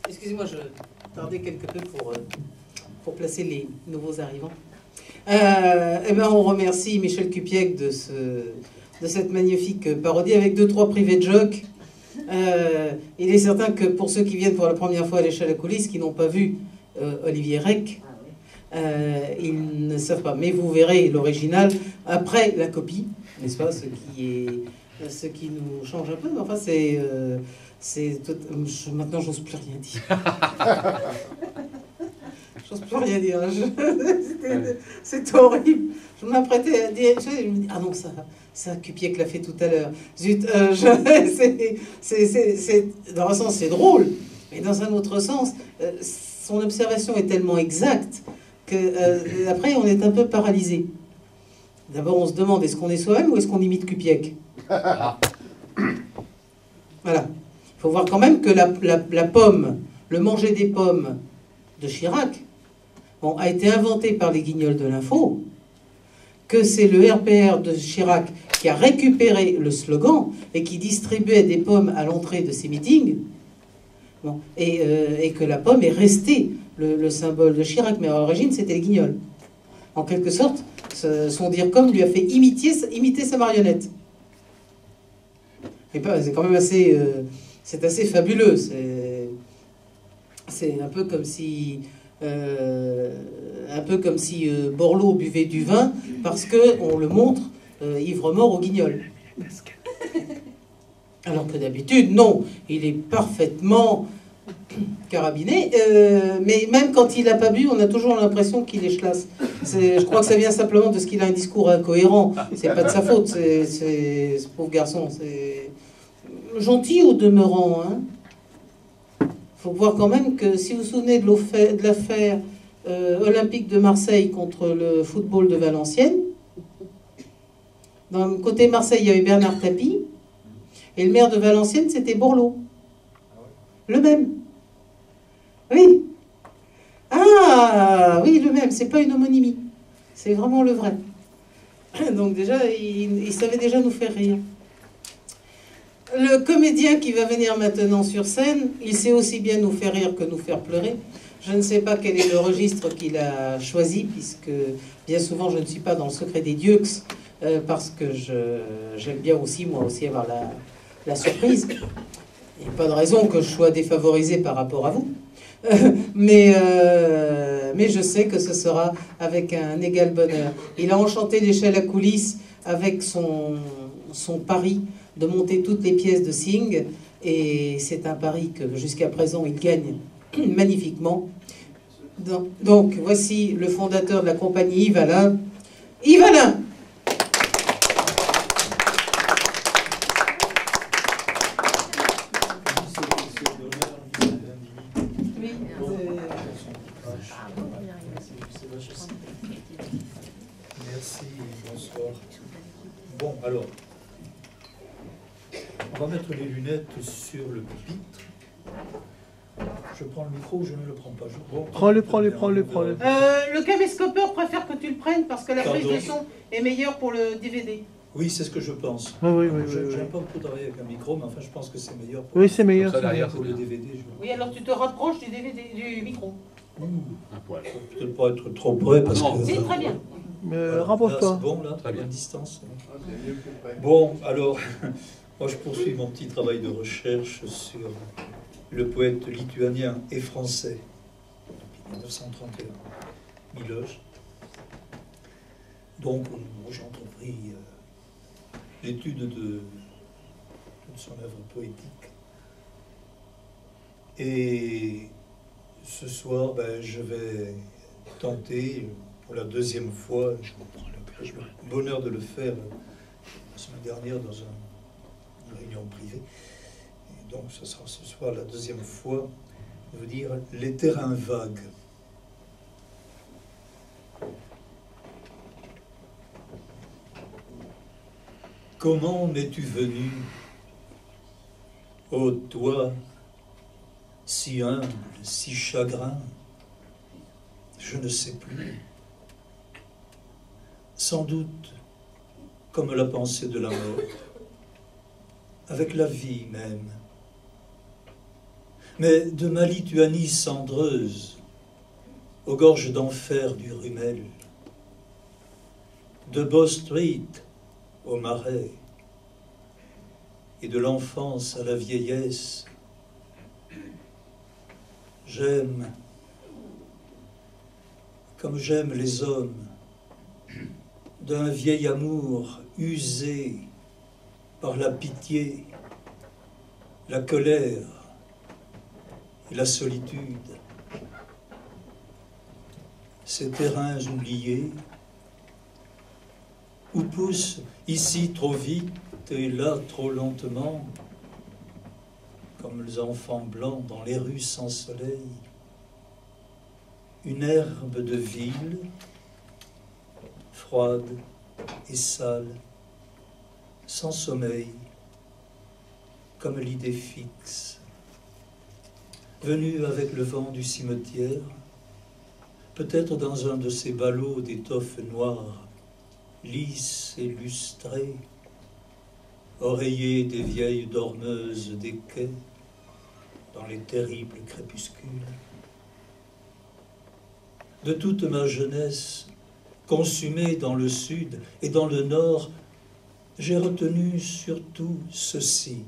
Excusez-moi, je tardais quelque peu pour placer les nouveaux arrivants. Eh ben, on remercie Michel Cupiec de cette magnifique parodie avec 2-3 privés de joke. Il est certain que pour ceux qui viennent pour la première fois à l'échelle à coulisses, qui n'ont pas vu Olivier Reich, ils ne savent pas. Mais vous verrez l'original après la copie, n'est-ce pas? Ce qui nous change un peu. Mais enfin, maintenant, j'ose plus rien dire. J'ose plus rien dire. C'est horrible. Je m'apprêtais à dire. Je me dis, ah non, ça Cupiec l'a fait tout à l'heure. Zut, dans un sens, c'est drôle. Mais dans un autre sens, son observation est tellement exacte que après, on est un peu paralysé. D'abord, on se demande, est-ce qu'on est soi-même ou est-ce qu'on imite Cupiec? Voilà. Il faut voir quand même que la pomme, le manger des pommes de Chirac, bon, a été inventé par les guignols de l'info, que c'est le RPR de Chirac qui a récupéré le slogan et qui distribuait des pommes à l'entrée de ses meetings, bon, et que la pomme est restée le symbole de Chirac, mais à l'origine, c'était les guignols. En quelque sorte, son DIRCOM lui a fait imiter sa marionnette. Et c'est quand même assez, c'est assez fabuleux. C'est un peu comme si, Borloo buvait du vin parce que on le montre ivre-mort au Guignol. Alors que d'habitude, non, il est parfaitement carabiné, mais même quand il n'a pas bu, on a toujours l'impression qu'il est chlasse. Je crois que ça vient simplement de ce qu'il a un discours incohérent. C'est pas de sa faute, c'est ce pauvre garçon. C'est gentil au demeurant. Il faut voir quand même que si vous vous souvenez de l'affaire olympique de Marseille contre le football de Valenciennes, dans le côté Marseille, il y avait Bernard Tapie, et le maire de Valenciennes, c'était Borloo. Le même. Oui. Ah, oui, le même. C'est pas une homonymie. C'est vraiment le vrai. Donc déjà, il savait déjà nous faire rire. Le comédien qui va venir maintenant sur scène, il sait aussi bien nous faire rire que nous faire pleurer. Je ne sais pas quel est le registre qu'il a choisi, puisque bien souvent, je ne suis pas dans le secret des dieux, parce que j'aime bien aussi, moi aussi, avoir la surprise. Il n'y a pas de raison que je sois défavorisé par rapport à vous. Mais je sais que ce sera avec un égal bonheur. Il a enchanté l'échelle à coulisses avec son pari de monter toutes les pièces de Sing. Et c'est un pari que jusqu'à présent il gagne magnifiquement. Donc voici le fondateur de la compagnie, Yves Alain. Yves Alain! Merci, bonsoir. Bon, alors, on va mettre les lunettes sur le pupitre. Je prends le micro ou je ne le prends pas? Prends-le. Le caméscopeur préfère que tu le prennes parce que la prise de son est meilleure pour le DVD. Oui, c'est ce que je pense. Oui. J'aime pas beaucoup travailler avec un micro, mais enfin, je pense que c'est meilleur pour, Oui, c'est meilleur. pour le DVD. Oui, alors tu te rapproches du DVD, du micro. Un poil. Peut-être pas être trop près parce Non. que... C'est très bien. Rapproche-toi. C'est bon, là, Très bien. bonne distance. Bon, alors, moi je poursuis mon petit travail de recherche sur le poète lituanien et français depuis 1931, Miloš. Donc, j'ai entrepris l'étude de son œuvre poétique. Et ce soir, je vais tenter, pour la deuxième fois, j'ai eu le bonheur de le faire la semaine dernière dans une réunion privée. Et donc, ce sera ce soir la deuxième fois, de vous dire les terrains vagues. Comment m'es-tu venu, ô toi, si humble, si chagrin? Je ne sais plus. Sans doute, comme la pensée de la mort, avec la vie même. Mais de ma Lituanie cendreuse, aux gorges d'enfer du Rumel, de Bow Street au Marais, et de l'enfance à la vieillesse, j'aime, comme j'aime les hommes, d'un vieil amour usé par la pitié, la colère et la solitude. Ces terrains oubliés, où poussent ici trop vite et là trop lentement, comme les enfants blancs dans les rues sans soleil, une herbe de ville, froide et sale, sans sommeil, comme l'idée fixe, venue avec le vent du cimetière, peut-être dans un de ces ballots d'étoffe noire, lisses et lustrés, oreillers des vieilles dormeuses des quais, dans les terribles crépuscules. De toute ma jeunesse, consumé dans le sud et dans le nord, j'ai retenu surtout ceci.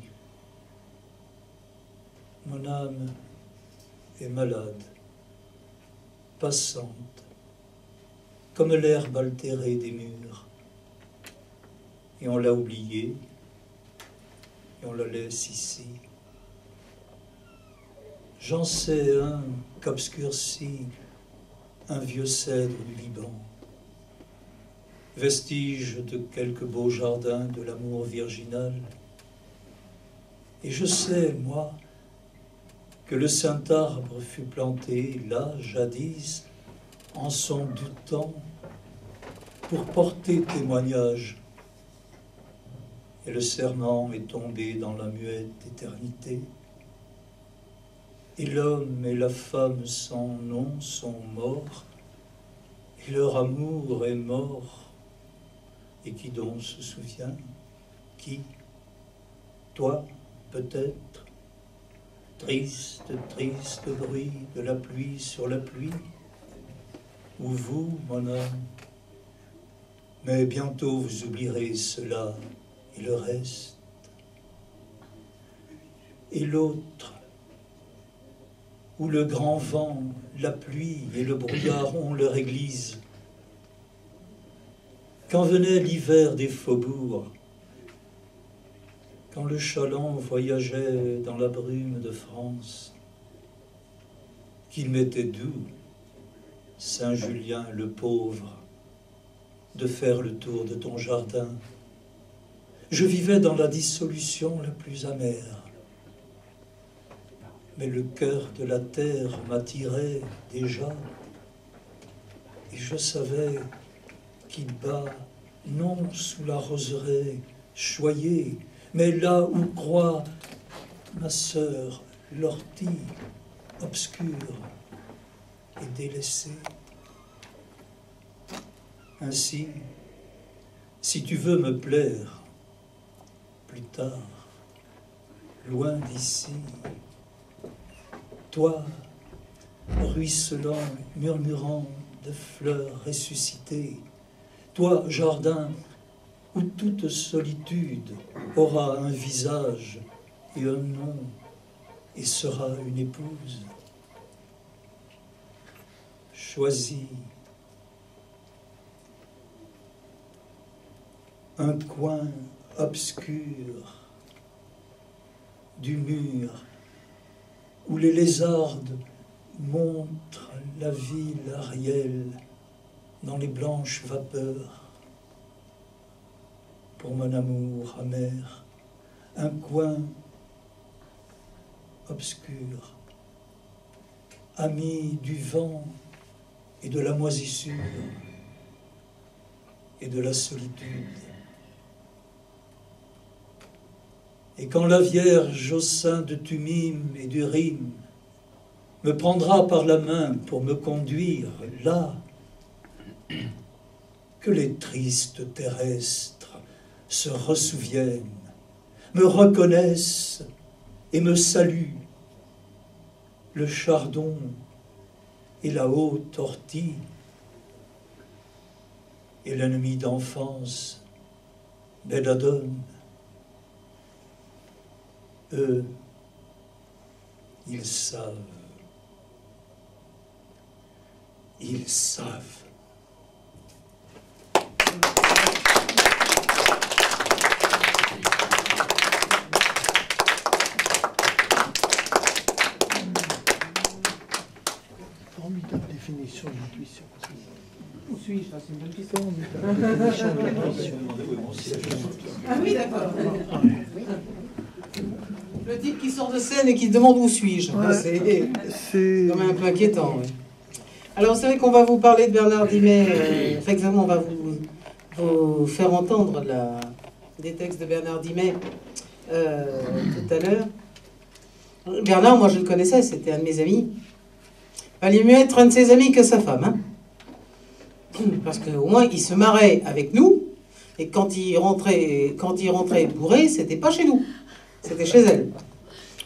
Mon âme est malade, passante, comme l'herbe altérée des murs. Et on l'a oubliée, et on la laisse ici. J'en sais un qu'obscurcit un vieux cèdre du Liban, vestige de quelque beau jardin de l'amour virginal. Et je sais, moi, que le saint arbre fut planté là, jadis, en son doux temps, pour porter témoignage. Et le serment est tombé dans la muette éternité. Et l'homme et la femme sans nom sont morts, et leur amour est mort. Et qui donc se souvient? Qui? Toi, peut-être? Triste, triste bruit de la pluie sur la pluie? Ou vous, mon âme? Mais bientôt vous oublierez cela et le reste. Et l'autre, où le grand vent, la pluie et le brouillard ont leur église. Quand venait l'hiver des faubourgs, quand le chaland voyageait dans la brume de France, qu'il m'était doux, Saint-Julien le pauvre, de faire le tour de ton jardin. Je vivais dans la dissolution la plus amère. Mais le cœur de la terre m'attirait déjà, et je savais qu'il bat non sous la roseraie choyée, mais là où croît ma sœur, l'ortie obscure et délaissée. Ainsi, si tu veux me plaire, plus tard, loin d'ici, toi, ruisselant, murmurant de fleurs ressuscitées, toi, jardin, où toute solitude aura un visage et un nom et sera une épouse, choisis un coin obscur du mur où les lézardes montrent la ville Ariel dans les blanches vapeurs. Pour mon amour amer, un coin obscur, ami du vent et de la moisissure et de la solitude. Et quand la Vierge au sein de Tumim et d'Urim me prendra par la main pour me conduire là, que les tristes terrestres se ressouviennent, me reconnaissent et me saluent, le chardon et la haute ortie, et l'ennemi d'enfance, Belladone. Eux, ils savent. Ils savent. Formidable définition de l'intuition. Où suis-je? C'est une bonne question. Formidable définition de l'intuition. Ah oui, d'accord. Le type qui sort de scène et qui demande où suis-je. Ouais, c'est quand même un peu inquiétant. Ouais. Alors c'est vrai qu'on va vous parler de Bernard Dimet. Enfin, exactement, on va vous faire entendre des textes de Bernard Dimet tout à l'heure. Bernard, moi je le connaissais, c'était un de mes amis. Il valait mieux être un de ses amis que sa femme. Hein, parce qu'au moins il se marrait avec nous. Et quand il rentrait bourré, c'était pas chez nous. C'était chez elle.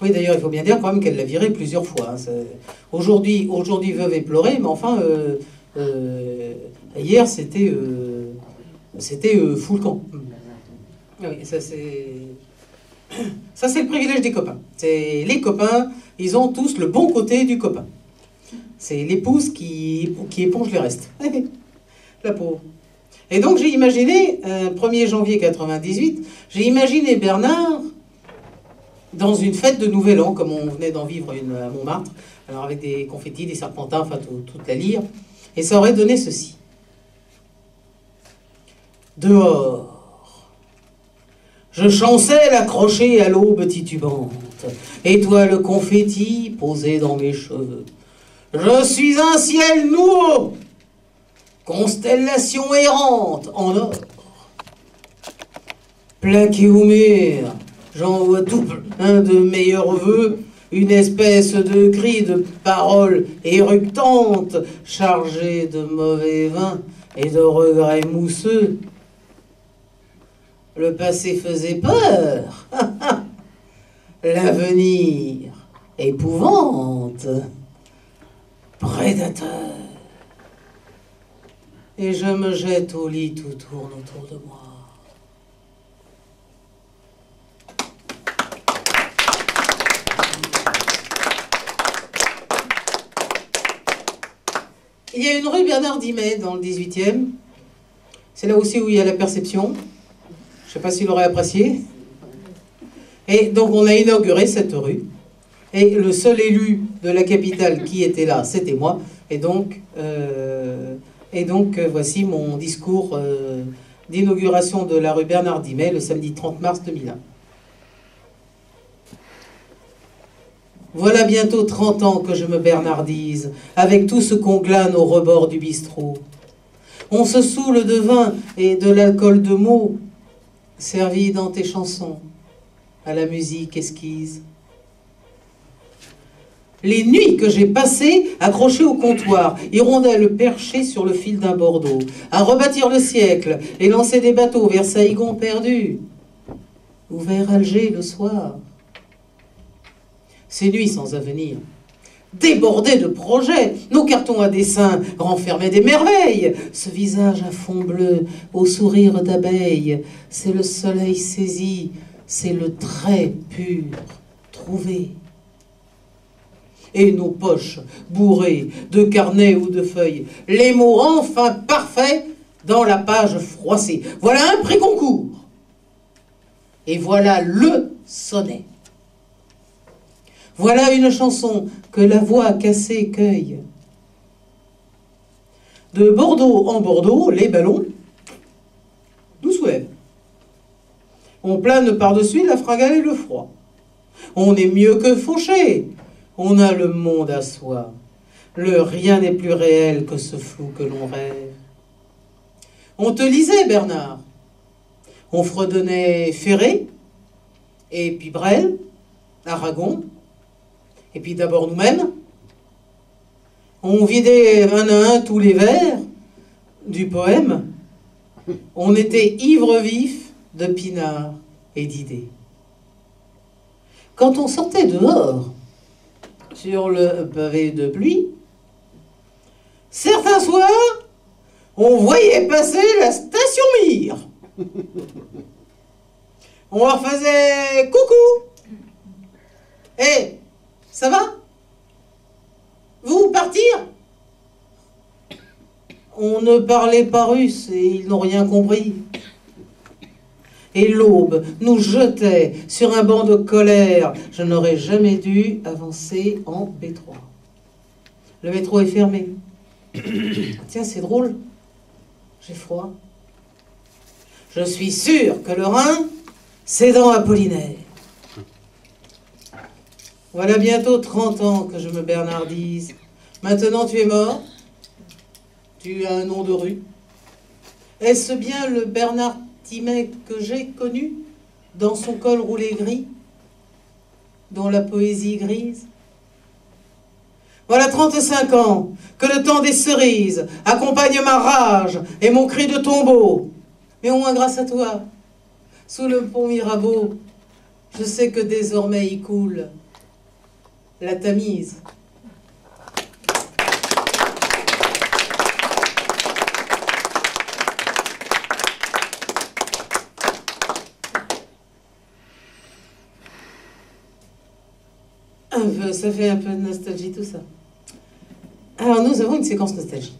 Oui, d'ailleurs, il faut bien dire quand même qu'elle l'a viré plusieurs fois. Hein. Aujourd'hui, veuve et pleurée, mais enfin, Hier, c'était full camp. Oui, ça c'est le privilège des copains. C'est les copains, ils ont tous le bon côté du copain. C'est l'épouse qui éponge les restes. La pauvre. Et donc j'ai imaginé, 1er janvier 98, j'ai imaginé Bernard dans une fête de Nouvel An, comme on venait d'en vivre une à Montmartre, alors avec des confettis, des serpentins, enfin toute la lyre, et ça aurait donné ceci. Dehors, je chancelle accroché à l'aube titubante, étoile confetti posée dans mes cheveux. Je suis un ciel nouveau, constellation errante en or. Plaqué au mur, j'envoie tout plein de meilleurs vœux, une espèce de cri de paroles éructantes, chargée de mauvais vin et de regrets mousseux. Le passé faisait peur, l'avenir épouvante, prédateur. Et je me jette au lit, tout tourne autour de moi. Il y a une rue Bernard Dimet dans le 18e. C'est là aussi où il y a la perception. Je ne sais pas s'il aurait apprécié. Et donc on a inauguré cette rue. Et le seul élu de la capitale qui était là, c'était moi. Et donc voici mon discours d'inauguration de la rue Bernard Dimet le samedi 30 mars 2001. Voilà bientôt 30 ans que je me bernardise, avec tout ce qu'on glane au rebord du bistrot. On se saoule de vin et de l'alcool de mots, servi dans tes chansons, à la musique esquisse. Les nuits que j'ai passées, accrochées au comptoir, hirondelles perchées sur le fil d'un Bordeaux, à rebâtir le siècle et lancer des bateaux vers Saïgon perdu, ou vers Alger le soir. Ces nuits sans avenir, débordées de projets, nos cartons à dessin renfermaient des merveilles. Ce visage à fond bleu, au sourire d'abeille, c'est le soleil saisi, c'est le trait pur trouvé. Et nos poches bourrées de carnets ou de feuilles, les mots enfin parfaits dans la page froissée. Voilà un prix concours. Et voilà le sonnet. Voilà une chanson que la voix cassée cueille. De Bordeaux en Bordeaux, les ballons nous soulèvent. On plane par-dessus la fringale et le froid. On est mieux que fauché. On a le monde à soi. Le rien n'est plus réel que ce flou que l'on rêve. On te lisait, Bernard. On fredonnait Ferré, et puis Brel, Aragon, et puis d'abord nous-mêmes. On vidait un à un tous les vers du poème. On était ivre-vif de pinard et d'idées. Quand on sortait dehors, sur le pavé de pluie, certains soirs, on voyait passer la station Mire. On leur faisait coucou. Eh, ça va? Vous partir? On ne parlait pas russe et ils n'ont rien compris. Et l'aube nous jetait sur un banc de colère. Je n'aurais jamais dû avancer en B3. Le métro est fermé. Tiens, c'est drôle. J'ai froid. Je suis sûr que le Rhin, c'est dans Apollinaire. Voilà bientôt 30 ans que je me bernardise. Maintenant tu es mort. Tu as un nom de rue. Est-ce bien le Bernard Dimet que j'ai connu dans son col roulé gris, dans la poésie grise? Voilà 35 ans que le temps des cerises accompagne ma rage et mon cri de tombeau. Mais au moins grâce à toi, sous le pont Mirabeau, je sais que désormais y coule la Tamise. ça fait un peu de nostalgie tout ça. Alors nous avons une séquence nostalgie.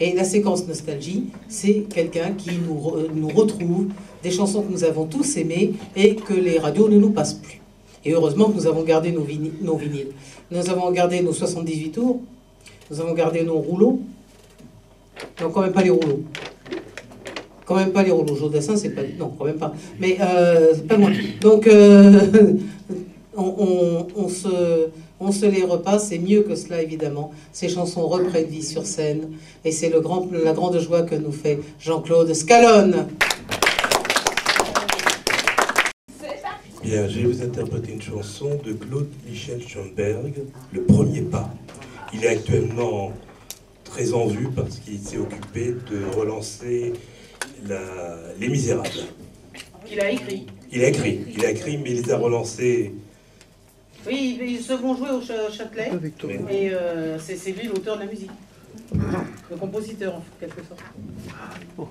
Et la séquence nostalgie, c'est quelqu'un qui nous retrouve des chansons que nous avons tous aimées et que les radios ne nous passent plus. Et heureusement que nous avons gardé nos vinyles. Nous avons gardé nos 78 tours, nous avons gardé nos rouleaux. Non, quand même pas les rouleaux. Quand même pas les rouleaux. Jodassin, c'est pas... Non, quand même pas. Mais c'est pas loin. Donc, on se les repasse, et mieux que cela, évidemment. Ces chansons reprennent vie sur scène. Et c'est la grande joie que nous fait Jean-Claude Scalone. Bien, je vais vous interpréter une chanson de Claude Michel Schoenberg, Le Premier Pas. Il est actuellement très en vue parce qu'il s'est occupé de relancer Les Misérables. Il a écrit. Il a écrit, mais il les a relancés. Oui, ils se vont jouer au Châtelet. Et c'est lui l'auteur de la musique. Le compositeur, en quelque sorte. Oh.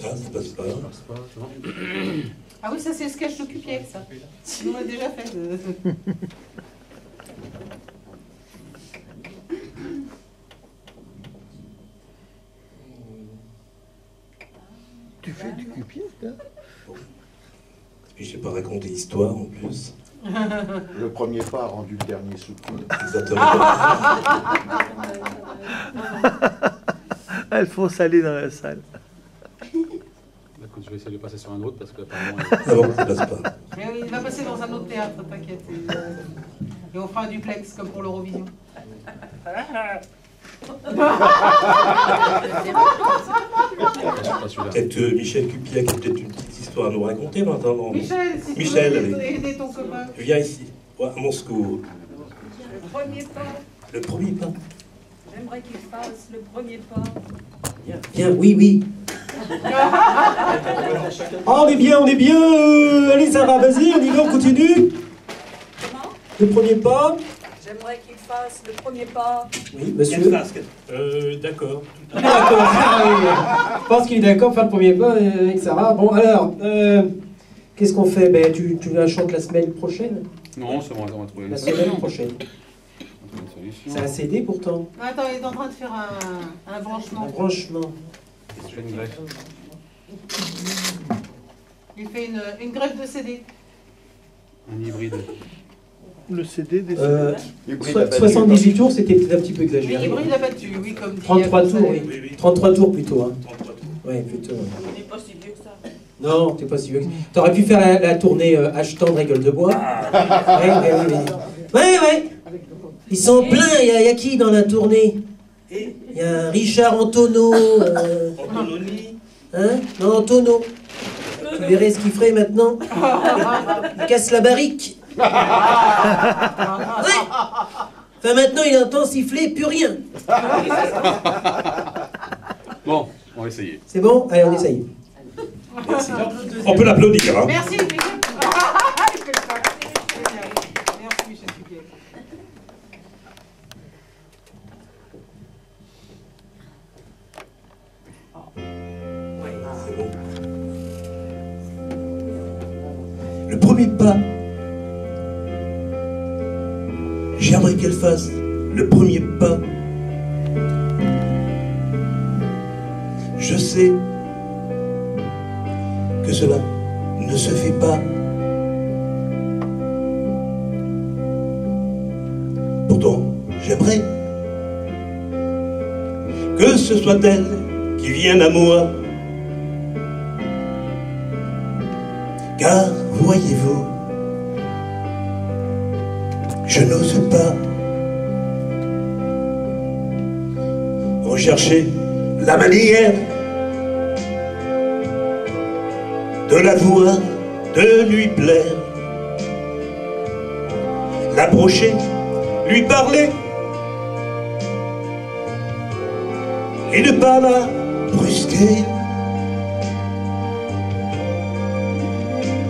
Ah, ça passe pas. Ah oui, ça c'est le sketch de Cupiec, ça. Nous on l'a déjà fait. Tu fais du Cupiec, hein? Et je sais pas raconter l'histoire en plus. Le premier pas a rendu le dernier sous-coude. Exactement. Alphonse allait dans la salle. Écoute, je vais essayer de passer sur un autre parce que apparemment. Ah bon, ça passe pas. Mais oui, il va passer dans un autre théâtre, t'inquiète. Et on fera un duplex comme pour l'Eurovision. Peut-être Michel Cupiec a peut-être une petite histoire à nous raconter maintenant. Michel, si Michel, tu veux allez. aider ton copain. Viens ici, à mon secours. Le premier pas, Le premier pas. j'aimerais qu'il fasse le premier pas. Bien, oui. Oh, on est bien. Allez, ça va, vas-y, on y va, on continue. Comment? Le premier pas. J'aimerais qu'il fasse le premier pas. Oui, monsieur. D'accord. D'accord. Je pense qu'il est d'accord pour faire le premier pas avec Sarah. Bon, alors, qu'est-ce qu'on fait? Ben, tu la chantes la semaine prochaine? Non, c'est bon, on va trouver La une semaine solution. prochaine. On va trouver une C'est solution. un CD pourtant. Attends, il est en train de faire un branchement. Un branchement. Je fais une greffe. Il fait une greffe de CD. Un hybride. Le CD des 78 tours, c'était peut-être un petit peu Mais exagéré. hybride abattu, oui, comme dit. 33 tours, Abdel oui. Oui. 33 tours plutôt. Hein. 33 tours. Ouais, plutôt. Il n'est pas si vieux que ça. Non, t'es pas si vieux. T'aurais pu faire la tournée H tendre et gueule de bois. Ouais. Ils sont pleins. Il y a qui dans la tournée? Il y a Richard Antonio. Antononi. Hein? Non, Antonio. Tu verrais ce qu'il ferait maintenant. Il casse la barrique. Ouais. Enfin, maintenant, il entend siffler, plus rien. Bon, on va essayer. C'est bon? Allez, on essaye. On peut l'applaudir. Hein. Merci, Michel. Il fait le pas. Génial. Merci, Michel Cupiec. C'est bon. Le premier pas. J'aimerais qu'elle fasse le premier pas. Je sais que cela ne se fait pas. Pourtant, j'aimerais que ce soit elle qui vienne à moi. Car, voyez-vous, je n'ose pas rechercher la manière de la voir, de lui plaire, l'approcher, lui parler et ne pas la brusquer,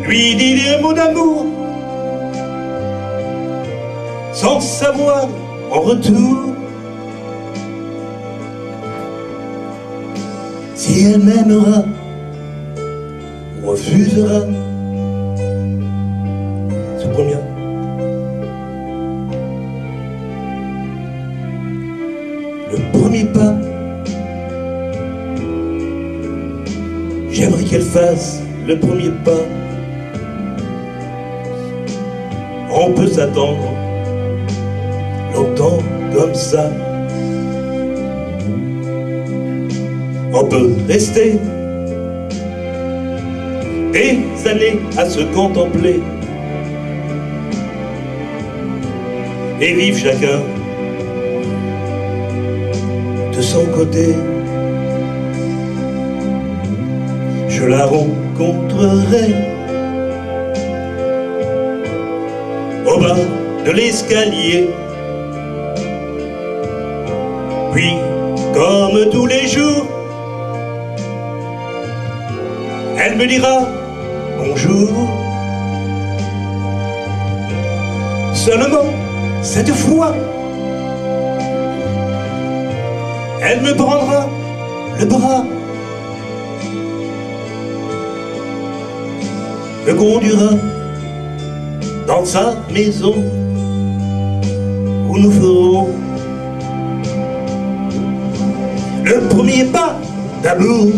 lui dire des mots d'amour sans savoir en retour si elle m'aimera ou refusera ce premier. Le premier pas, j'aimerais qu'elle fasse le premier pas. On peut s'attendre longtemps comme ça. On peut rester des années à se contempler et vivre chacun de son côté. Je la rencontrerai au bas de l'escalier, puis comme tous les jours, elle me dira bonjour. Seulement cette fois, elle me prendra le bras, me conduira dans sa maison où nous ferons le premier pas d'amour.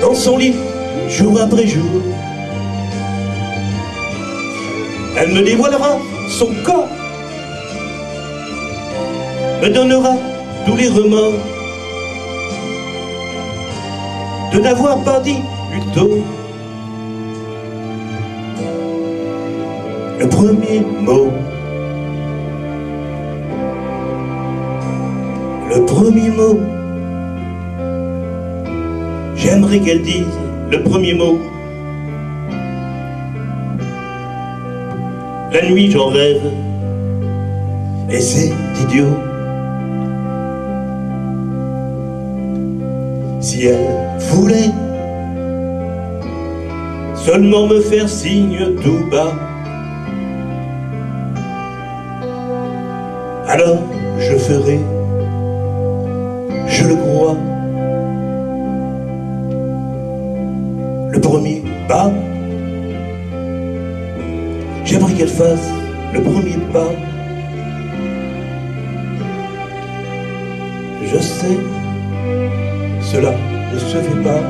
Dans son lit, jour après jour, elle me dévoilera son corps, me donnera tous les remords de n'avoir pas dit plus tôt le premier mot. Le premier mot. J'aimerais qu'elle dise le premier mot. La nuit j'en rêve, et c'est idiot. Si elle voulait seulement me faire signe tout bas, alors je ferai, je le crois, le premier pas. J'aimerais qu'elle fasse le premier pas. Je sais, cela ne se fait pas.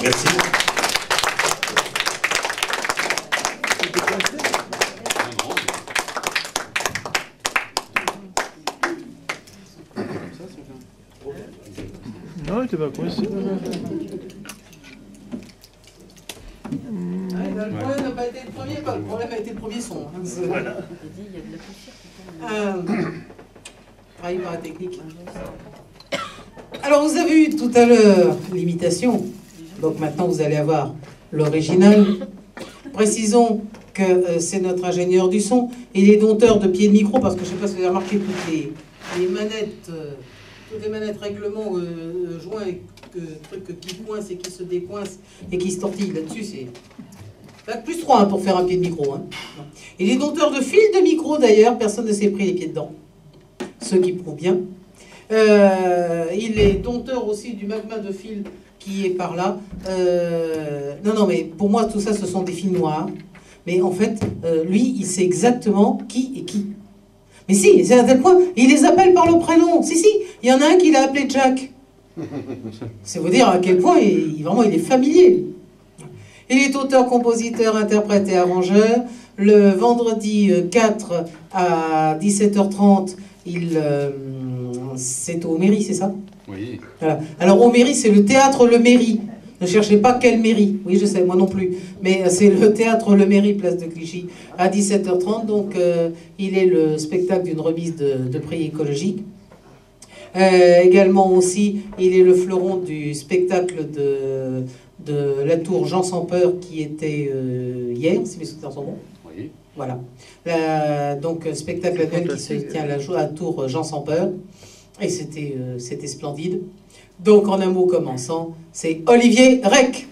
Merci. Non, il était pas coincé. Le problème n'a pas été le premier, le problème a été le premier son. Voilà. Travail par la technique. Alors vous avez eu tout à l'heure l'imitation, donc maintenant vous allez avoir l'original. Précisons que c'est notre ingénieur du son et les dompteurs de pieds de micro, parce que je ne sais pas si vous avez remarqué toutes les manettes, règlements, joints, trucs qui coincent et qui se décoincent et qui se tortillent là-dessus, c'est Bac plus 3 hein, pour faire un pied de micro. Hein. Et les dompteurs de fil de micro d'ailleurs, personne ne s'est pris les pieds dedans. Ce qui prouve bien Il est dompteur aussi du magma de fil qui est par là. Non, mais pour moi, tout ça, ce sont des fils noirs. Mais en fait, lui, il sait exactement qui est qui. Mais si, c'est à tel point, il les appelle par leur prénom. Si, il y en a un qui l'a appelé Jack. C'est vous dire à quel point vraiment, il est familier. Il est auteur, compositeur, interprète et arrangeur. Le vendredi 4 à 17h30, c'est au Mairie, c'est ça? Oui. Voilà. Alors au Mairie, c'est le théâtre Le Mairie. Ne cherchez pas quel mairie. Oui, je sais, moi non plus. Mais c'est le théâtre Le Mairie, place de Clichy, à 17h30. Donc il est le spectacle d'une remise de prix écologique. Également aussi, il est le fleuron du spectacle de la tour Jean sans peur qui était hier, si mes souvenirs sont bons. Oui. Voilà. Donc, spectacle annuel qui se tient à la tour Jean sans peur. Et c'était splendide. Donc, en un mot commençant, c'est Olivier Rec.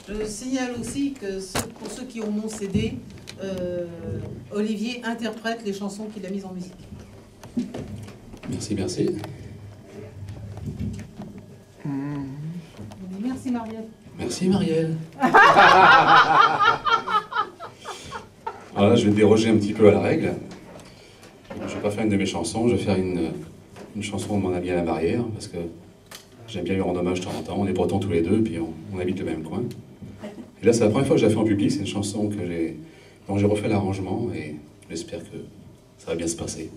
Je signale aussi que pour ceux qui ont mon CD, Olivier interprète les chansons qu'il a mises en musique. Merci, merci. Merci Marielle. Merci Marielle. Alors là, je vais déroger un petit peu à la règle. Je ne vais pas faire une de mes chansons, je vais faire une chanson de mon ami à la Barrière, parce que j'aime bien lui rendre hommage de temps en temps. On est bretons tous les deux, puis on habite le même coin. Et là, c'est la première fois que je la fais en public. C'est une chanson dont j'ai refait l'arrangement, et j'espère que ça va bien se passer.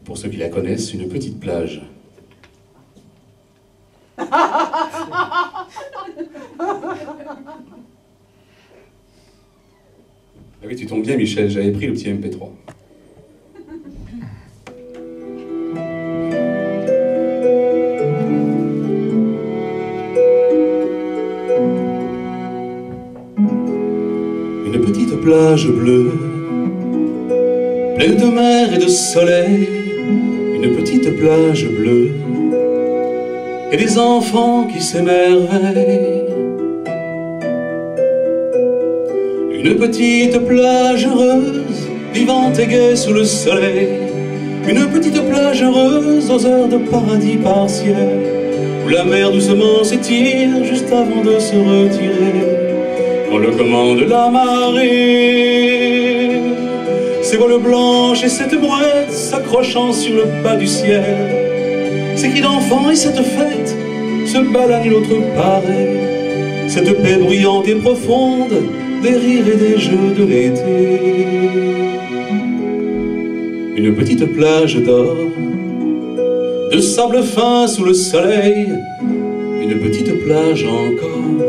Pour ceux qui la connaissent, Une petite plage. Ah oui, tu tombes bien, Michel, j'avais pris le petit MP3. Une petite plage bleue, pleine de mer et de soleil, une petite plage bleue, et des enfants qui s'émerveillent. Une petite plage heureuse, vivante et gaie sous le soleil. Une petite plage heureuse aux heures de paradis partiel, où la mer doucement s'étire juste avant de se retirer, quand le commande la marée. Ces voiles blanches et cette mouette s'accrochant sur le bas du ciel, ces cris d'enfants et cette fête, ce bal à nul autre pareil, cette paix bruyante et profonde, des rires et des jeux de l'été. Une petite plage d'or, de sable fin sous le soleil, une petite plage encore,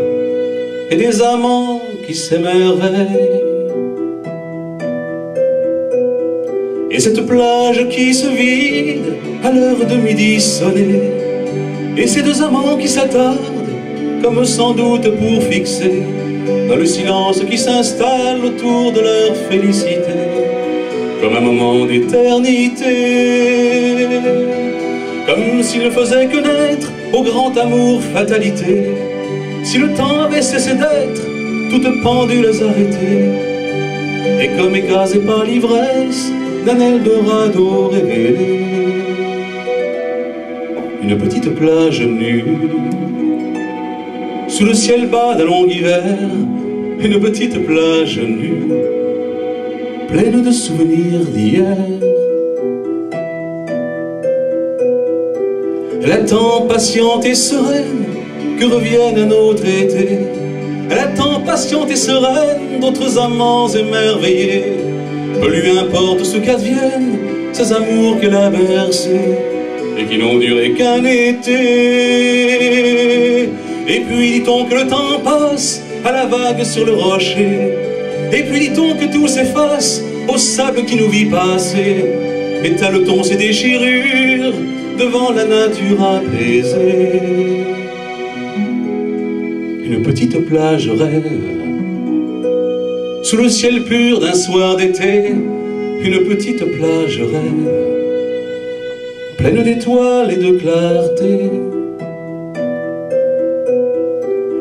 et des amants qui s'émerveillent. Et cette plage qui se vide à l'heure de midi sonner, et ces deux amants qui s'attardent, comme sans doute pour fixer, dans le silence qui s'installe autour de leur félicité, comme un moment d'éternité, comme s'il ne faisait que naître au grand amour fatalité, si le temps avait cessé d'être, toutes pendules arrêtées, et comme écrasé par l'ivresse d'un Eldorado révélé. Une petite plage nue, sous le ciel bas d'un long hiver, une petite plage nue, pleine de souvenirs d'hier. Elle attend patiente et sereine que revienne un autre été. Elle attend patiente et sereine d'autres amants émerveillés. Peu lui importe ce qu'adviennent ces amours qu'elle a bercés et qui n'ont duré qu'un été. Et puis dit-on que le temps passe à la vague sur le rocher, et puis dit-on que tout s'efface au sable qui nous vit passer. Étale-t-on ces déchirures devant la nature apaisée. Une petite plage rêve, sous le ciel pur d'un soir d'été, une petite plage rêve, pleine d'étoiles et de clarté.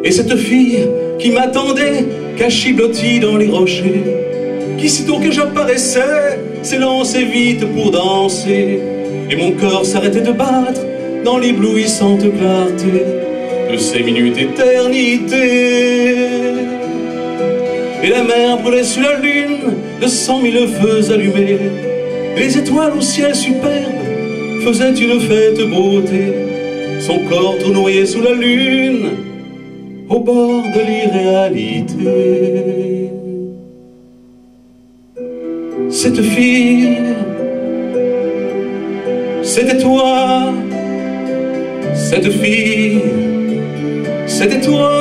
Et cette fille qui m'attendait, cachée blottie dans les rochers, qui sitôt que j'apparaissais, s'élançait vite pour danser. Et mon corps s'arrêtait de battre dans l'éblouissante clarté de ces minutes d'éternité. Et la mer brûlait sur la lune de 100 000 feux allumés. Les étoiles au ciel superbe faisaient une fête beauté. Son corps tournoyait sous la lune au bord de l'irréalité. Cette fille, c'était toi. Cette fille, c'était toi.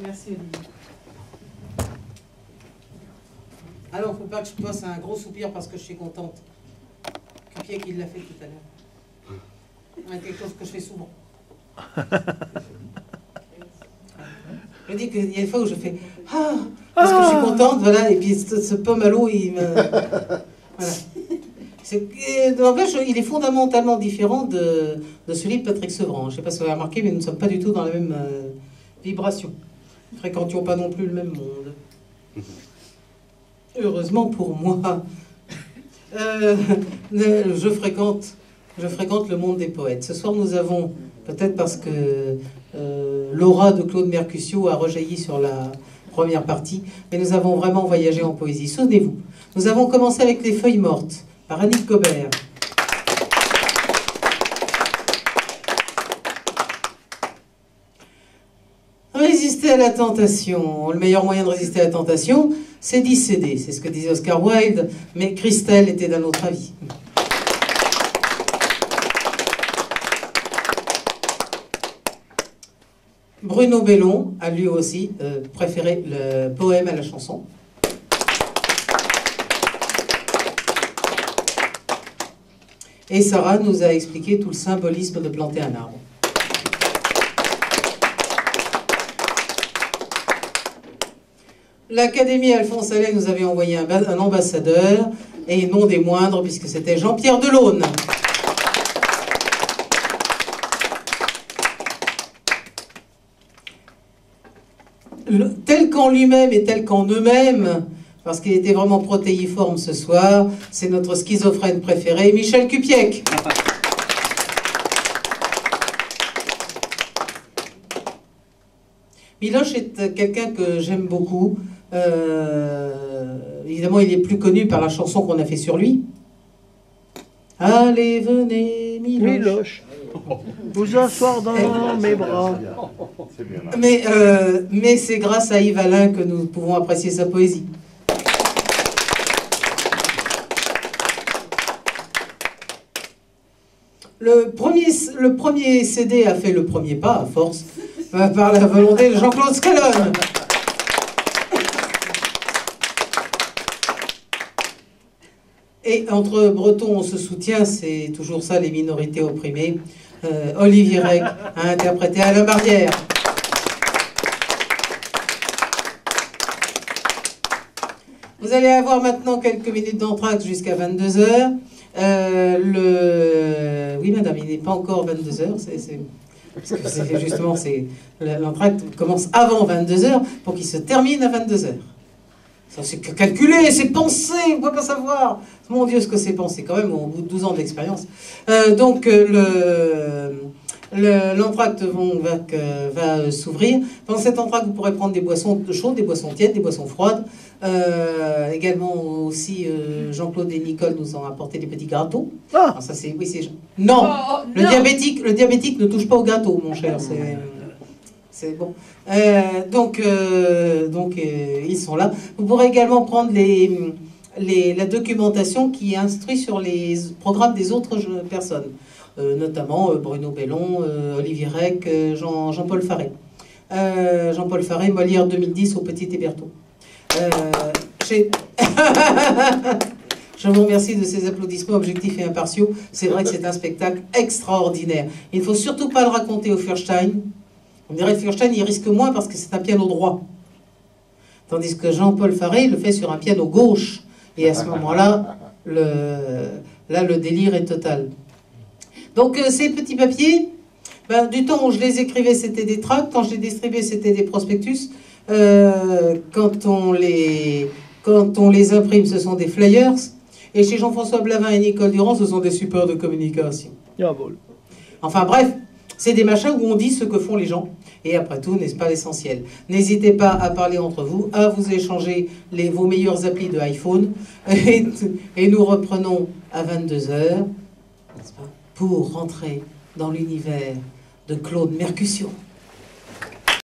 Merci Olivier. Alors, faut pas que je passe un gros soupir parce que je suis contente. Cupier qui l'a fait tout à l'heure. C'est quelque chose que je fais souvent. Je dis qu'il y a des fois où je fais ah parce que je suis contente, voilà, et puis ce pomelo, il me. Voilà. N'empêche, il est fondamentalement différent de celui de Patrick Sevran. Je ne sais pas si vous avez remarqué, mais nous ne sommes pas du tout dans la même vibration. Nous ne fréquentions pas non plus le même monde. Heureusement pour moi. Je fréquente le monde des poètes. Ce soir, nous avons, peut-être parce que l'aura de Claude Mercutio a rejailli sur la première partie, mais nous avons vraiment voyagé en poésie. Souvenez-vous, nous avons commencé avec Les Feuilles mortes, par Annick Gobert. Résister à la tentation. Le meilleur moyen de résister à la tentation, c'est d'y céder. C'est ce que disait Oscar Wilde, mais Christelle était d'un autre avis. Bruno Bellon a lui aussi préféré le poème à la chanson. Et Sarah nous a expliqué tout le symbolisme de planter un arbre. L'Académie Alphonse Allais nous avait envoyé un ambassadeur, et non des moindres, puisque c'était Jean-Pierre Delaune. Tel qu'en lui-même et tel qu'en eux-mêmes, parce qu'il était vraiment protéiforme ce soir, c'est notre schizophrène préféré, Michel Cupiec. Miloche est quelqu'un que j'aime beaucoup. Évidemment, il est plus connu par la chanson qu'on a fait sur lui. Allez, venez, Miloche. Vous asseoir dans mes bras. Mais c'est grâce à Yves Alain que nous pouvons apprécier sa poésie. Le premier CD a fait le premier pas, à force, par la volonté de Jean-Claude Scalone. Et entre Bretons, on se soutient, c'est toujours ça, les minorités opprimées. Olivier Rec a interprété Alain Barrière. Vous allez avoir maintenant quelques minutes d'entracte jusqu'à 22h. Oui, madame, il n'est pas encore 22h. Justement, l'entracte commence avant 22h pour qu'il se termine à 22h. Ça, c'est calculé, c'est pensé, on ne peut pas savoir. Mon Dieu, ce que c'est pensé, quand même, au bout de 12 ans d'expérience. Donc, l'entracte va s'ouvrir. Dans cet entracte, vous pourrez prendre des boissons chaudes, des boissons tièdes, des boissons froides. Également aussi, Jean-Claude et Nicole nous ont apporté des petits gâteaux. Alors, ça, c'est, oui, c'est... Non, le diabétique ne touche pas au gâteau, mon cher. C'est bon. Donc, ils sont là. Vous pourrez également prendre la documentation qui instruit sur les programmes des autres personnes, notamment Bruno Bellon, Olivier Rec, Jean-Paul Faré. Jean-Paul Faré, Molière 2010 au Petit Hébertot. Je vous remercie de ces applaudissements objectifs et impartiaux. C'est vrai que c'est un spectacle extraordinaire. Il ne faut surtout pas le raconter au Furstein. On dirait que Furstein, il risque moins parce que c'est un piano droit. Tandis que Jean-Paul Faré, il le fait sur un piano gauche. Et à ce moment-là, le délire est total. Donc ces petits papiers, ben, du temps où je les écrivais, c'était des tracts. Quand je les distribuais, c'était des prospectus. Quand on les imprime, ce sont des flyers. Et chez Jean-François Blavin et Nicole Durand, ce sont des supports de communication. Enfin bref, c'est des machins où on dit ce que font les gens. Et après tout, n'est-ce pas l'essentiel? N'hésitez pas à parler entre vous, à vous échanger vos meilleures applis de iPhone. Et nous reprenons à 22h, n'est-ce pas, pour rentrer dans l'univers de Claude Mercutio.